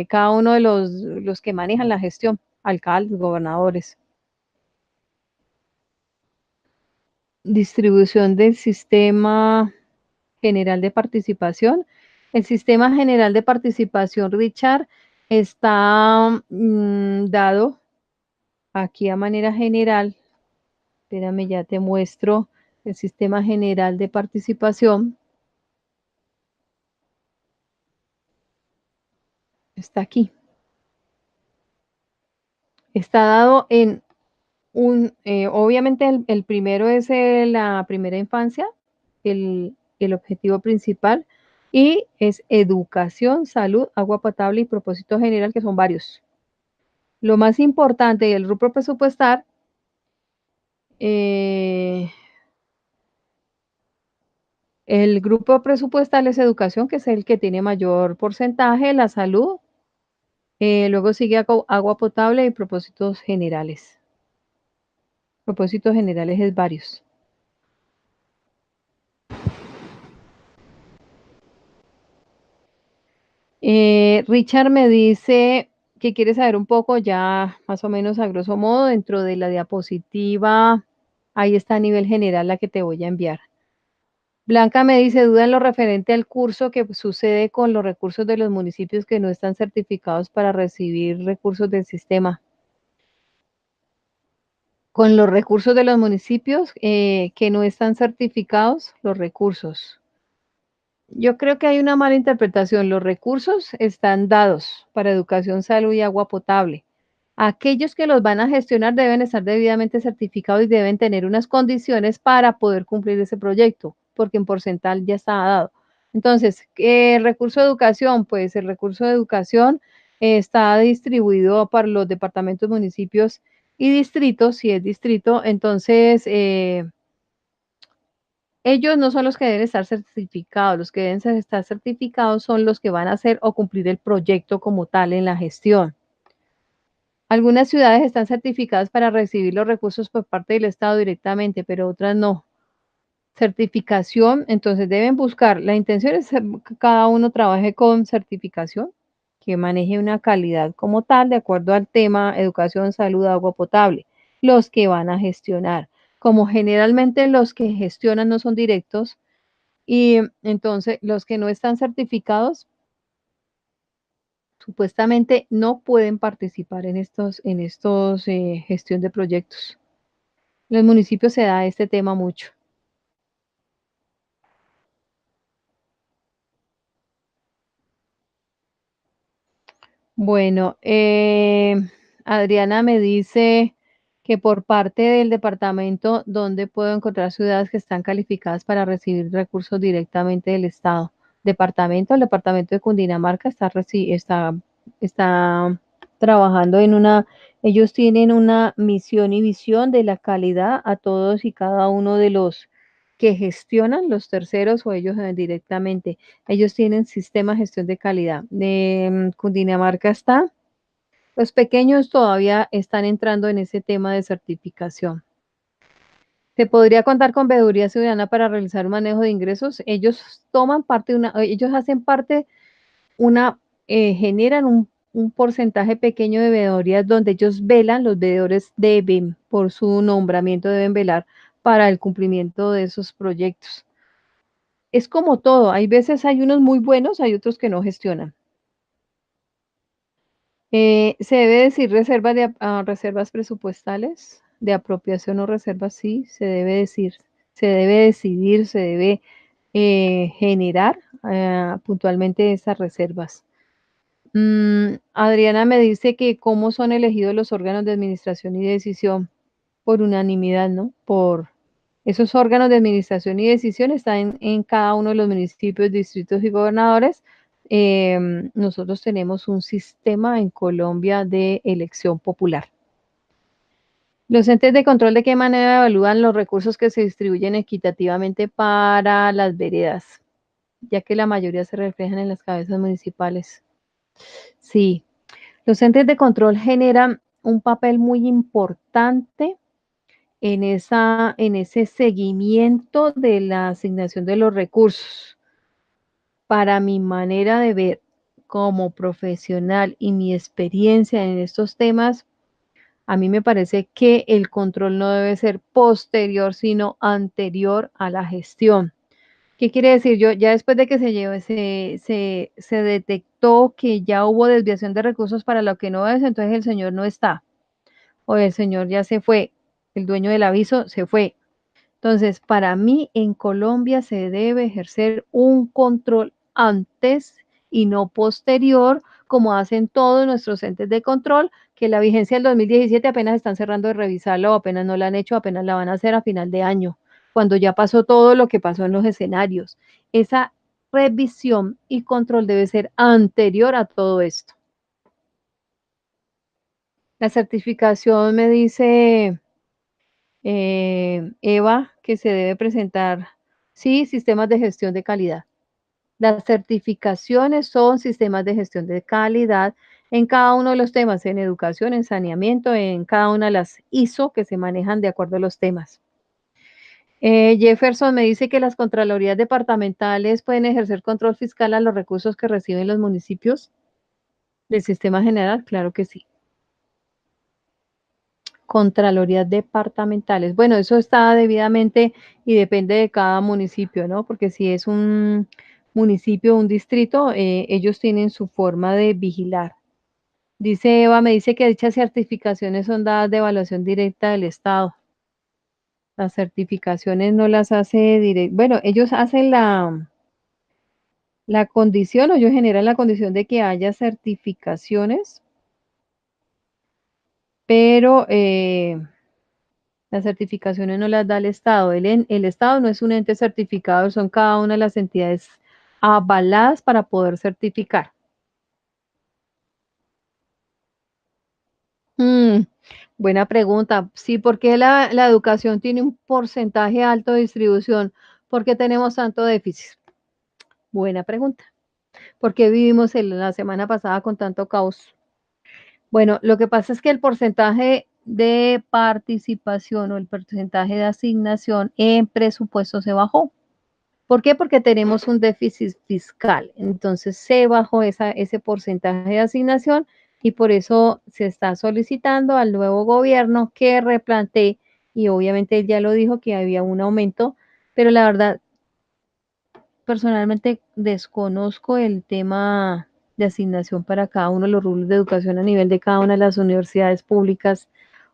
cada uno de los que manejan la gestión, alcaldes, gobernadores. Distribución del sistema general de participación. El sistema general de participación, Richard, está dado aquí a manera general. Espérame, ya te muestro el sistema general de participación. Está aquí. Está dado en obviamente el primero es la primera infancia, el objetivo principal, y es educación, salud, agua potable y propósito general, que son varios. Lo más importante del rubro presupuestal, eh, el grupo presupuestal es educación, que es el que tiene mayor porcentaje, la salud, luego sigue agua potable y propósitos generales. Propósitos generales es varios. Richard me dice que quiere saber un poco, ya más o menos a grosso modo, dentro de la diapositiva, ahí está a nivel general la que te voy a enviar. Blanca me dice, duda en lo referente al curso que sucede con los recursos de los municipios que no están certificados para recibir recursos del sistema. Con los recursos de los municipios, que no están certificados, los recursos. Yo creo que hay una mala interpretación. Los recursos están dados para educación, salud y agua potable. Aquellos que los van a gestionar deben estar debidamente certificados y deben tener unas condiciones para poder cumplir ese proyecto, porque en porcentual ya está dado. Entonces, el recurso de educación, pues el recurso de educación está distribuido para los departamentos, municipios y distritos, si es distrito, entonces ellos no son los que deben estar certificados, los que deben estar certificados son los que van a hacer o cumplir el proyecto como tal en la gestión. Algunas ciudades están certificadas para recibir los recursos por parte del Estado directamente, pero otras no. Certificación, entonces deben buscar, la intención es que cada uno trabaje con certificación, que maneje una calidad como tal, de acuerdo al tema educación, salud, agua potable, los que van a gestionar. Como generalmente los que gestionan no son directos, y entonces los que no están certificados supuestamente no pueden participar en estos gestión de proyectos. En los municipios se da este tema mucho. Bueno, Adriana me dice que por parte del departamento, ¿dónde puedo encontrar ciudades que están calificadas para recibir recursos directamente del Estado? Departamento, el departamento de Cundinamarca está trabajando ellos tienen una misión y visión de la calidad a todos y cada uno de los que gestionan los terceros o ellos directamente. Ellos tienen sistema de gestión de calidad. Cundinamarca está. Los pequeños todavía están entrando en ese tema de certificación. ¿Se podría contar con veeduría ciudadana para realizar un manejo de ingresos? Ellos toman parte de ellos hacen parte generan un porcentaje pequeño de veedurías donde ellos velan, los veedores deben, por su nombramiento, deben velar para el cumplimiento de esos proyectos. Es como todo, hay veces hay unos muy buenos, hay otros que no gestionan. Se debe decir reservas reservas presupuestales de apropiación o reservas, sí, se debe decir, se debe decidir, se debe generar puntualmente esas reservas. Adriana me dice que cómo son elegidos los órganos de administración y decisión por unanimidad, ¿no? Por esos órganos de administración y decisión están en cada uno de los municipios, distritos y gobernadores. Nosotros tenemos un sistema en Colombia de elección popular. Los entes de control, ¿de qué manera evalúan los recursos que se distribuyen equitativamente para las veredas? Ya que la mayoría se reflejan en las cabezas municipales. Sí, los entes de control generan un papel muy importante en ese seguimiento de la asignación de los recursos. Para mi manera de ver como profesional y mi experiencia en estos temas, a mí me parece que el control no debe ser posterior, sino anterior a la gestión. ¿Qué quiere decir? Yo ya después de que se detectó que ya hubo desviación de recursos para lo que no es, entonces el señor no está, o el señor ya se fue, el dueño del aviso se fue. Entonces, para mí en Colombia se debe ejercer un control antes y no posterior, como hacen todos nuestros entes de control, que la vigencia del 2017 apenas están cerrando de revisarla o apenas no la han hecho, apenas la van a hacer a final de año, cuando ya pasó todo lo que pasó en los escenarios. Esa revisión y control debe ser anterior a todo esto. La certificación me dice Eva, que se debe presentar, sí, sistemas de gestión de calidad. Las certificaciones son sistemas de gestión de calidad en cada uno de los temas, en educación, en saneamiento, en cada una de las ISO que se manejan de acuerdo a los temas. Jefferson me dice que las contralorías departamentales pueden ejercer control fiscal a los recursos que reciben los municipios del sistema general, claro que sí. Contralorías departamentales. Bueno, eso está debidamente y depende de cada municipio, ¿no? Porque si es un municipio, un distrito, ellos tienen su forma de vigilar. Dice Eva, me dice que dichas certificaciones son dadas de evaluación directa del Estado. Las certificaciones no las hace directo. Bueno, ellos hacen la condición o ellos generan la condición de que haya certificaciones, pero las certificaciones no las da el Estado. El Estado no es un ente certificado, son cada una de las entidades avaladas para poder certificar. Mm, buena pregunta. Sí, ¿por qué la educación tiene un porcentaje alto de distribución? ¿Por qué tenemos tanto déficit? Buena pregunta. ¿Por qué vivimos la semana pasada con tanto caos? Bueno, lo que pasa es que el porcentaje de participación o el porcentaje de asignación en presupuesto se bajó. ¿Por qué? Porque tenemos un déficit fiscal. Entonces se bajó ese porcentaje de asignación y por eso se está solicitando al nuevo gobierno que replantee, y obviamente él ya lo dijo que había un aumento, pero la verdad, personalmente desconozco el tema de asignación para cada uno de los rubros de educación a nivel de cada una de las universidades públicas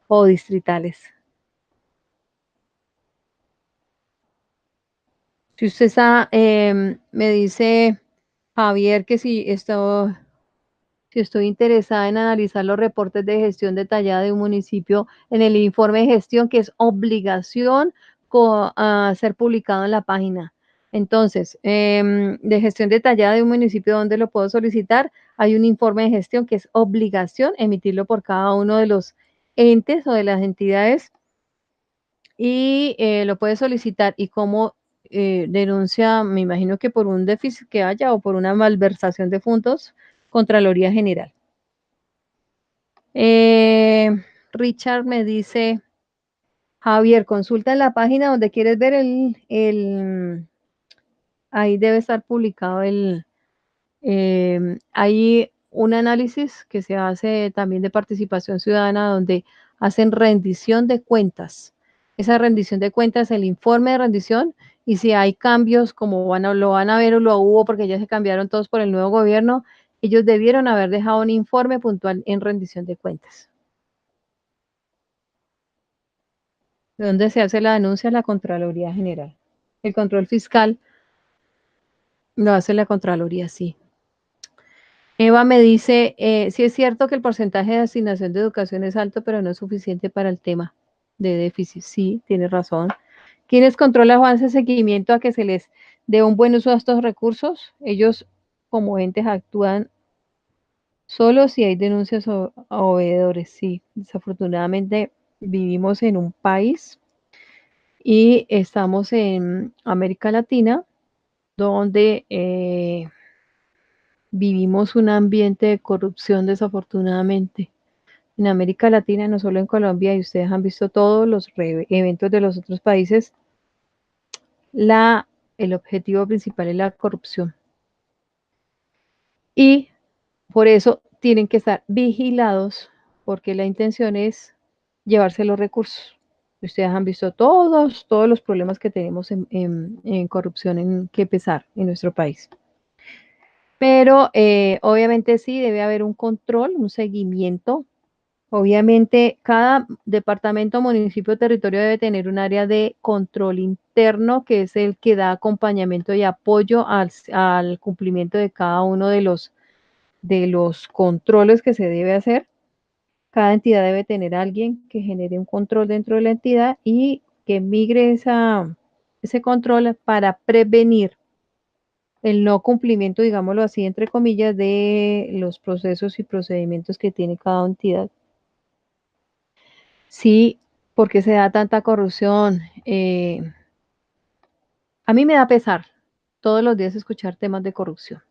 o distritales. Si usted está, me dice Javier que si estoy interesada en analizar los reportes de gestión detallada de un municipio en el informe de gestión, que es obligación a ser publicado en la página. Entonces, de gestión detallada de un municipio, ¿dónde lo puedo solicitar? Hay un informe de gestión que es obligación emitirlo por cada uno de los entes o de las entidades y lo puede solicitar. ¿Y cómo denuncia? Me imagino que por un déficit que haya o por una malversación de fondos, Contraloría General. Eh, Richard me dice, Javier, consulta en la página donde quieres ver ahí debe estar publicado hay un análisis que se hace también de participación ciudadana donde hacen rendición de cuentas. Esa rendición de cuentas, el informe de rendición, y si hay cambios, como lo van a ver o lo hubo porque ya se cambiaron todos por el nuevo gobierno, ellos debieron haber dejado un informe puntual en rendición de cuentas. ¿De dónde se hace la denuncia? La Contraloría General. El control fiscal lo hace la Contraloría, sí. Eva me dice, sí es cierto que el porcentaje de asignación de educación es alto, pero no es suficiente para el tema de déficit. Sí, tiene razón. ¿Quiénes controlan o hacen seguimiento a que se les dé un buen uso a estos recursos? Ellos como entes actúan solo si hay denuncias a obededores. Sí, desafortunadamente vivimos en un país y estamos en América Latina donde vivimos un ambiente de corrupción desafortunadamente. En América Latina, no solo en Colombia, y ustedes han visto todos los eventos de los otros países, el objetivo principal es la corrupción. Y por eso tienen que estar vigilados, porque la intención es llevarse los recursos. Ustedes han visto todos los problemas que tenemos en corrupción en que pesar en nuestro país. Pero obviamente sí debe haber un control, un seguimiento. Obviamente, cada departamento, municipio, territorio debe tener un área de control interno, que es el que da acompañamiento y apoyo al cumplimiento de cada uno de los controles que se debe hacer. Cada entidad debe tener alguien que genere un control dentro de la entidad y que migre ese control para prevenir el no cumplimiento, digámoslo así, entre comillas, de los procesos y procedimientos que tiene cada entidad. Sí, porque se da tanta corrupción. A mí me da pesar todos los días escuchar temas de corrupción.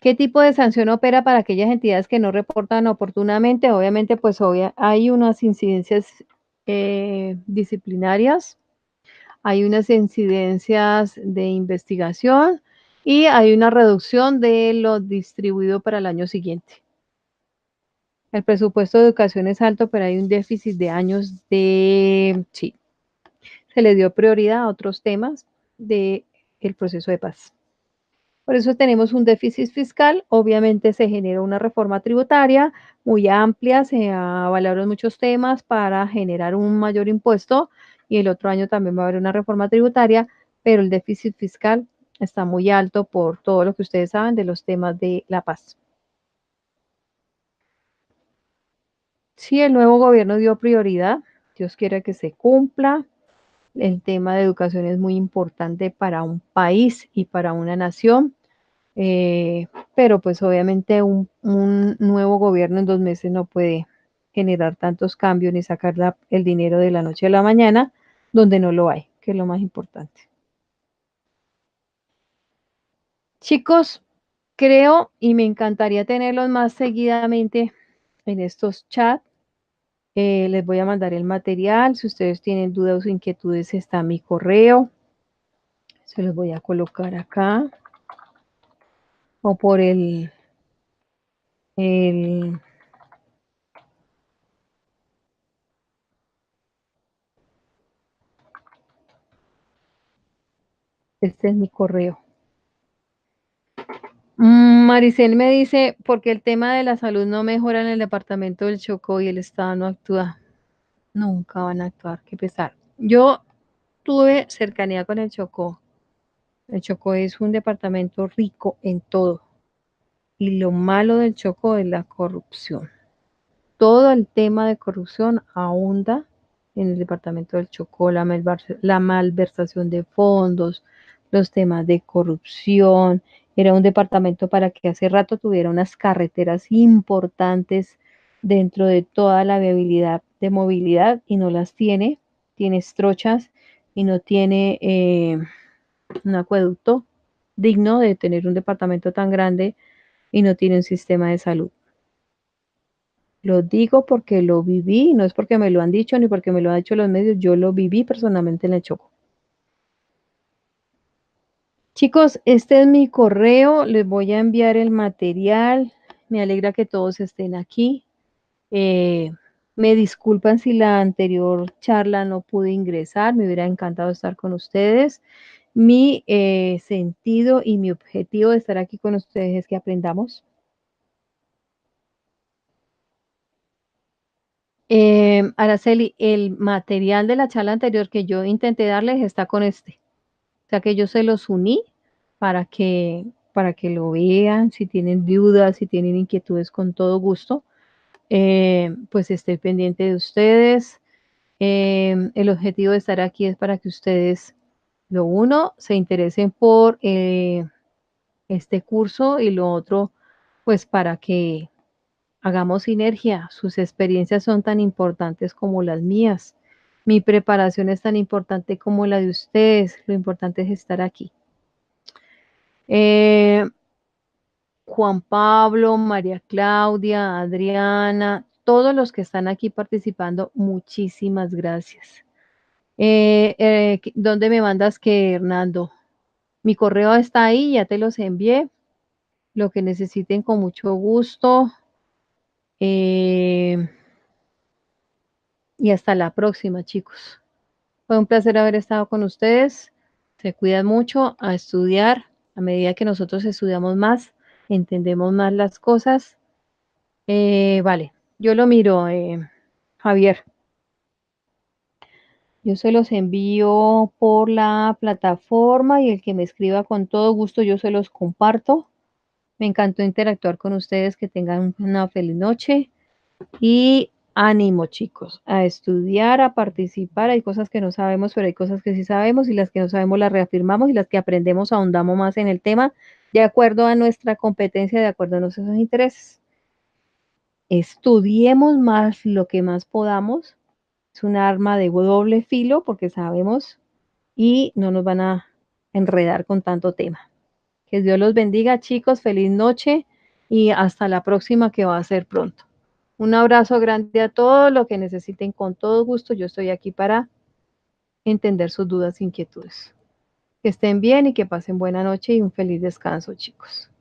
¿Qué tipo de sanción opera para aquellas entidades que no reportan oportunamente? Obviamente, pues hay unas incidencias disciplinarias, hay unas incidencias de investigación y hay una reducción de lo distribuido para el año siguiente. El presupuesto de educación es alto, pero hay un déficit de años sí, se le dio prioridad a otros temas del proceso de paz. Por eso tenemos un déficit fiscal. Obviamente se genera una reforma tributaria muy amplia, se avalaron muchos temas para generar un mayor impuesto y el otro año también va a haber una reforma tributaria, pero el déficit fiscal está muy alto por todo lo que ustedes saben de los temas de la paz. Sí, el nuevo gobierno dio prioridad, Dios quiera que se cumpla. El tema de educación es muy importante para un país y para una nación, pero pues obviamente un nuevo gobierno en 2 meses no puede generar tantos cambios ni sacar el dinero de la noche a la mañana donde no lo hay, que es lo más importante. Chicos, creo y me encantaría tenerlos más seguidamente en estos chats. Les voy a mandar el material. Si ustedes tienen dudas o inquietudes, está mi correo. Se los voy a colocar acá. O por el este es mi correo. Maricel me dice, porque el tema de la salud no mejora en el departamento del Chocó y el Estado no actúa. Nunca van a actuar, qué pesar. Yo tuve cercanía con el Chocó. El Chocó es un departamento rico en todo. Y lo malo del Chocó es la corrupción. Todo el tema de corrupción ahonda en el departamento del Chocó, la malversación de fondos, los temas de corrupción. Era un departamento para que hace rato tuviera unas carreteras importantes dentro de toda la viabilidad de movilidad y no las tiene. Tiene estrochas y no tiene un acueducto digno de tener un departamento tan grande y no tiene un sistema de salud. Lo digo porque lo viví, no es porque me lo han dicho ni porque me lo han dicho los medios, yo lo viví personalmente en el Chocó. Chicos, este es mi correo, les voy a enviar el material. Me alegra que todos estén aquí. Eh, Me disculpan si la anterior charla no pude ingresar, me hubiera encantado estar con ustedes. Mi sentido y mi objetivo de estar aquí con ustedes es que aprendamos. Araceli, el material de la charla anterior que yo intenté darles está con este. O sea que yo se los uní para que, para que lo vean, si tienen dudas, si tienen inquietudes, con todo gusto. Pues estoy pendiente de ustedes. El objetivo de estar aquí es para que ustedes, lo uno, se interesen por este curso y lo otro, pues para que hagamos sinergia. Sus experiencias son tan importantes como las mías. Mi preparación es tan importante como la de ustedes. Lo importante es estar aquí. Eh, Juan Pablo, María Claudia, Adriana, todos los que están aquí participando, muchísimas gracias. ¿Dónde me mandas que, Hernando? Mi correo está ahí, ya te los envié. Lo que necesiten con mucho gusto. Eh, y hasta la próxima, chicos. Fue un placer haber estado con ustedes. Se cuidan mucho a estudiar. A medida que nosotros estudiamos más, entendemos más las cosas. Vale, yo lo miro, Javier. Yo se los envío por la plataforma y el que me escriba con todo gusto, yo se los comparto. Me encantó interactuar con ustedes. Que tengan una feliz noche. Y ánimo, chicos, a estudiar, a participar. Hay cosas que no sabemos, pero hay cosas que sí sabemos y las que no sabemos las reafirmamos y las que aprendemos ahondamos más en el tema de acuerdo a nuestra competencia, de acuerdo a nuestros intereses. Estudiemos más lo que más podamos. Es un arma de doble filo porque sabemos y no nos van a enredar con tanto tema. Que Dios los bendiga, chicos. Feliz noche y hasta la próxima que va a ser pronto. Un abrazo grande a todos, lo que necesiten con todo gusto. Yo estoy aquí para entender sus dudas e inquietudes. Que estén bien y que pasen buena noche y un feliz descanso, chicos.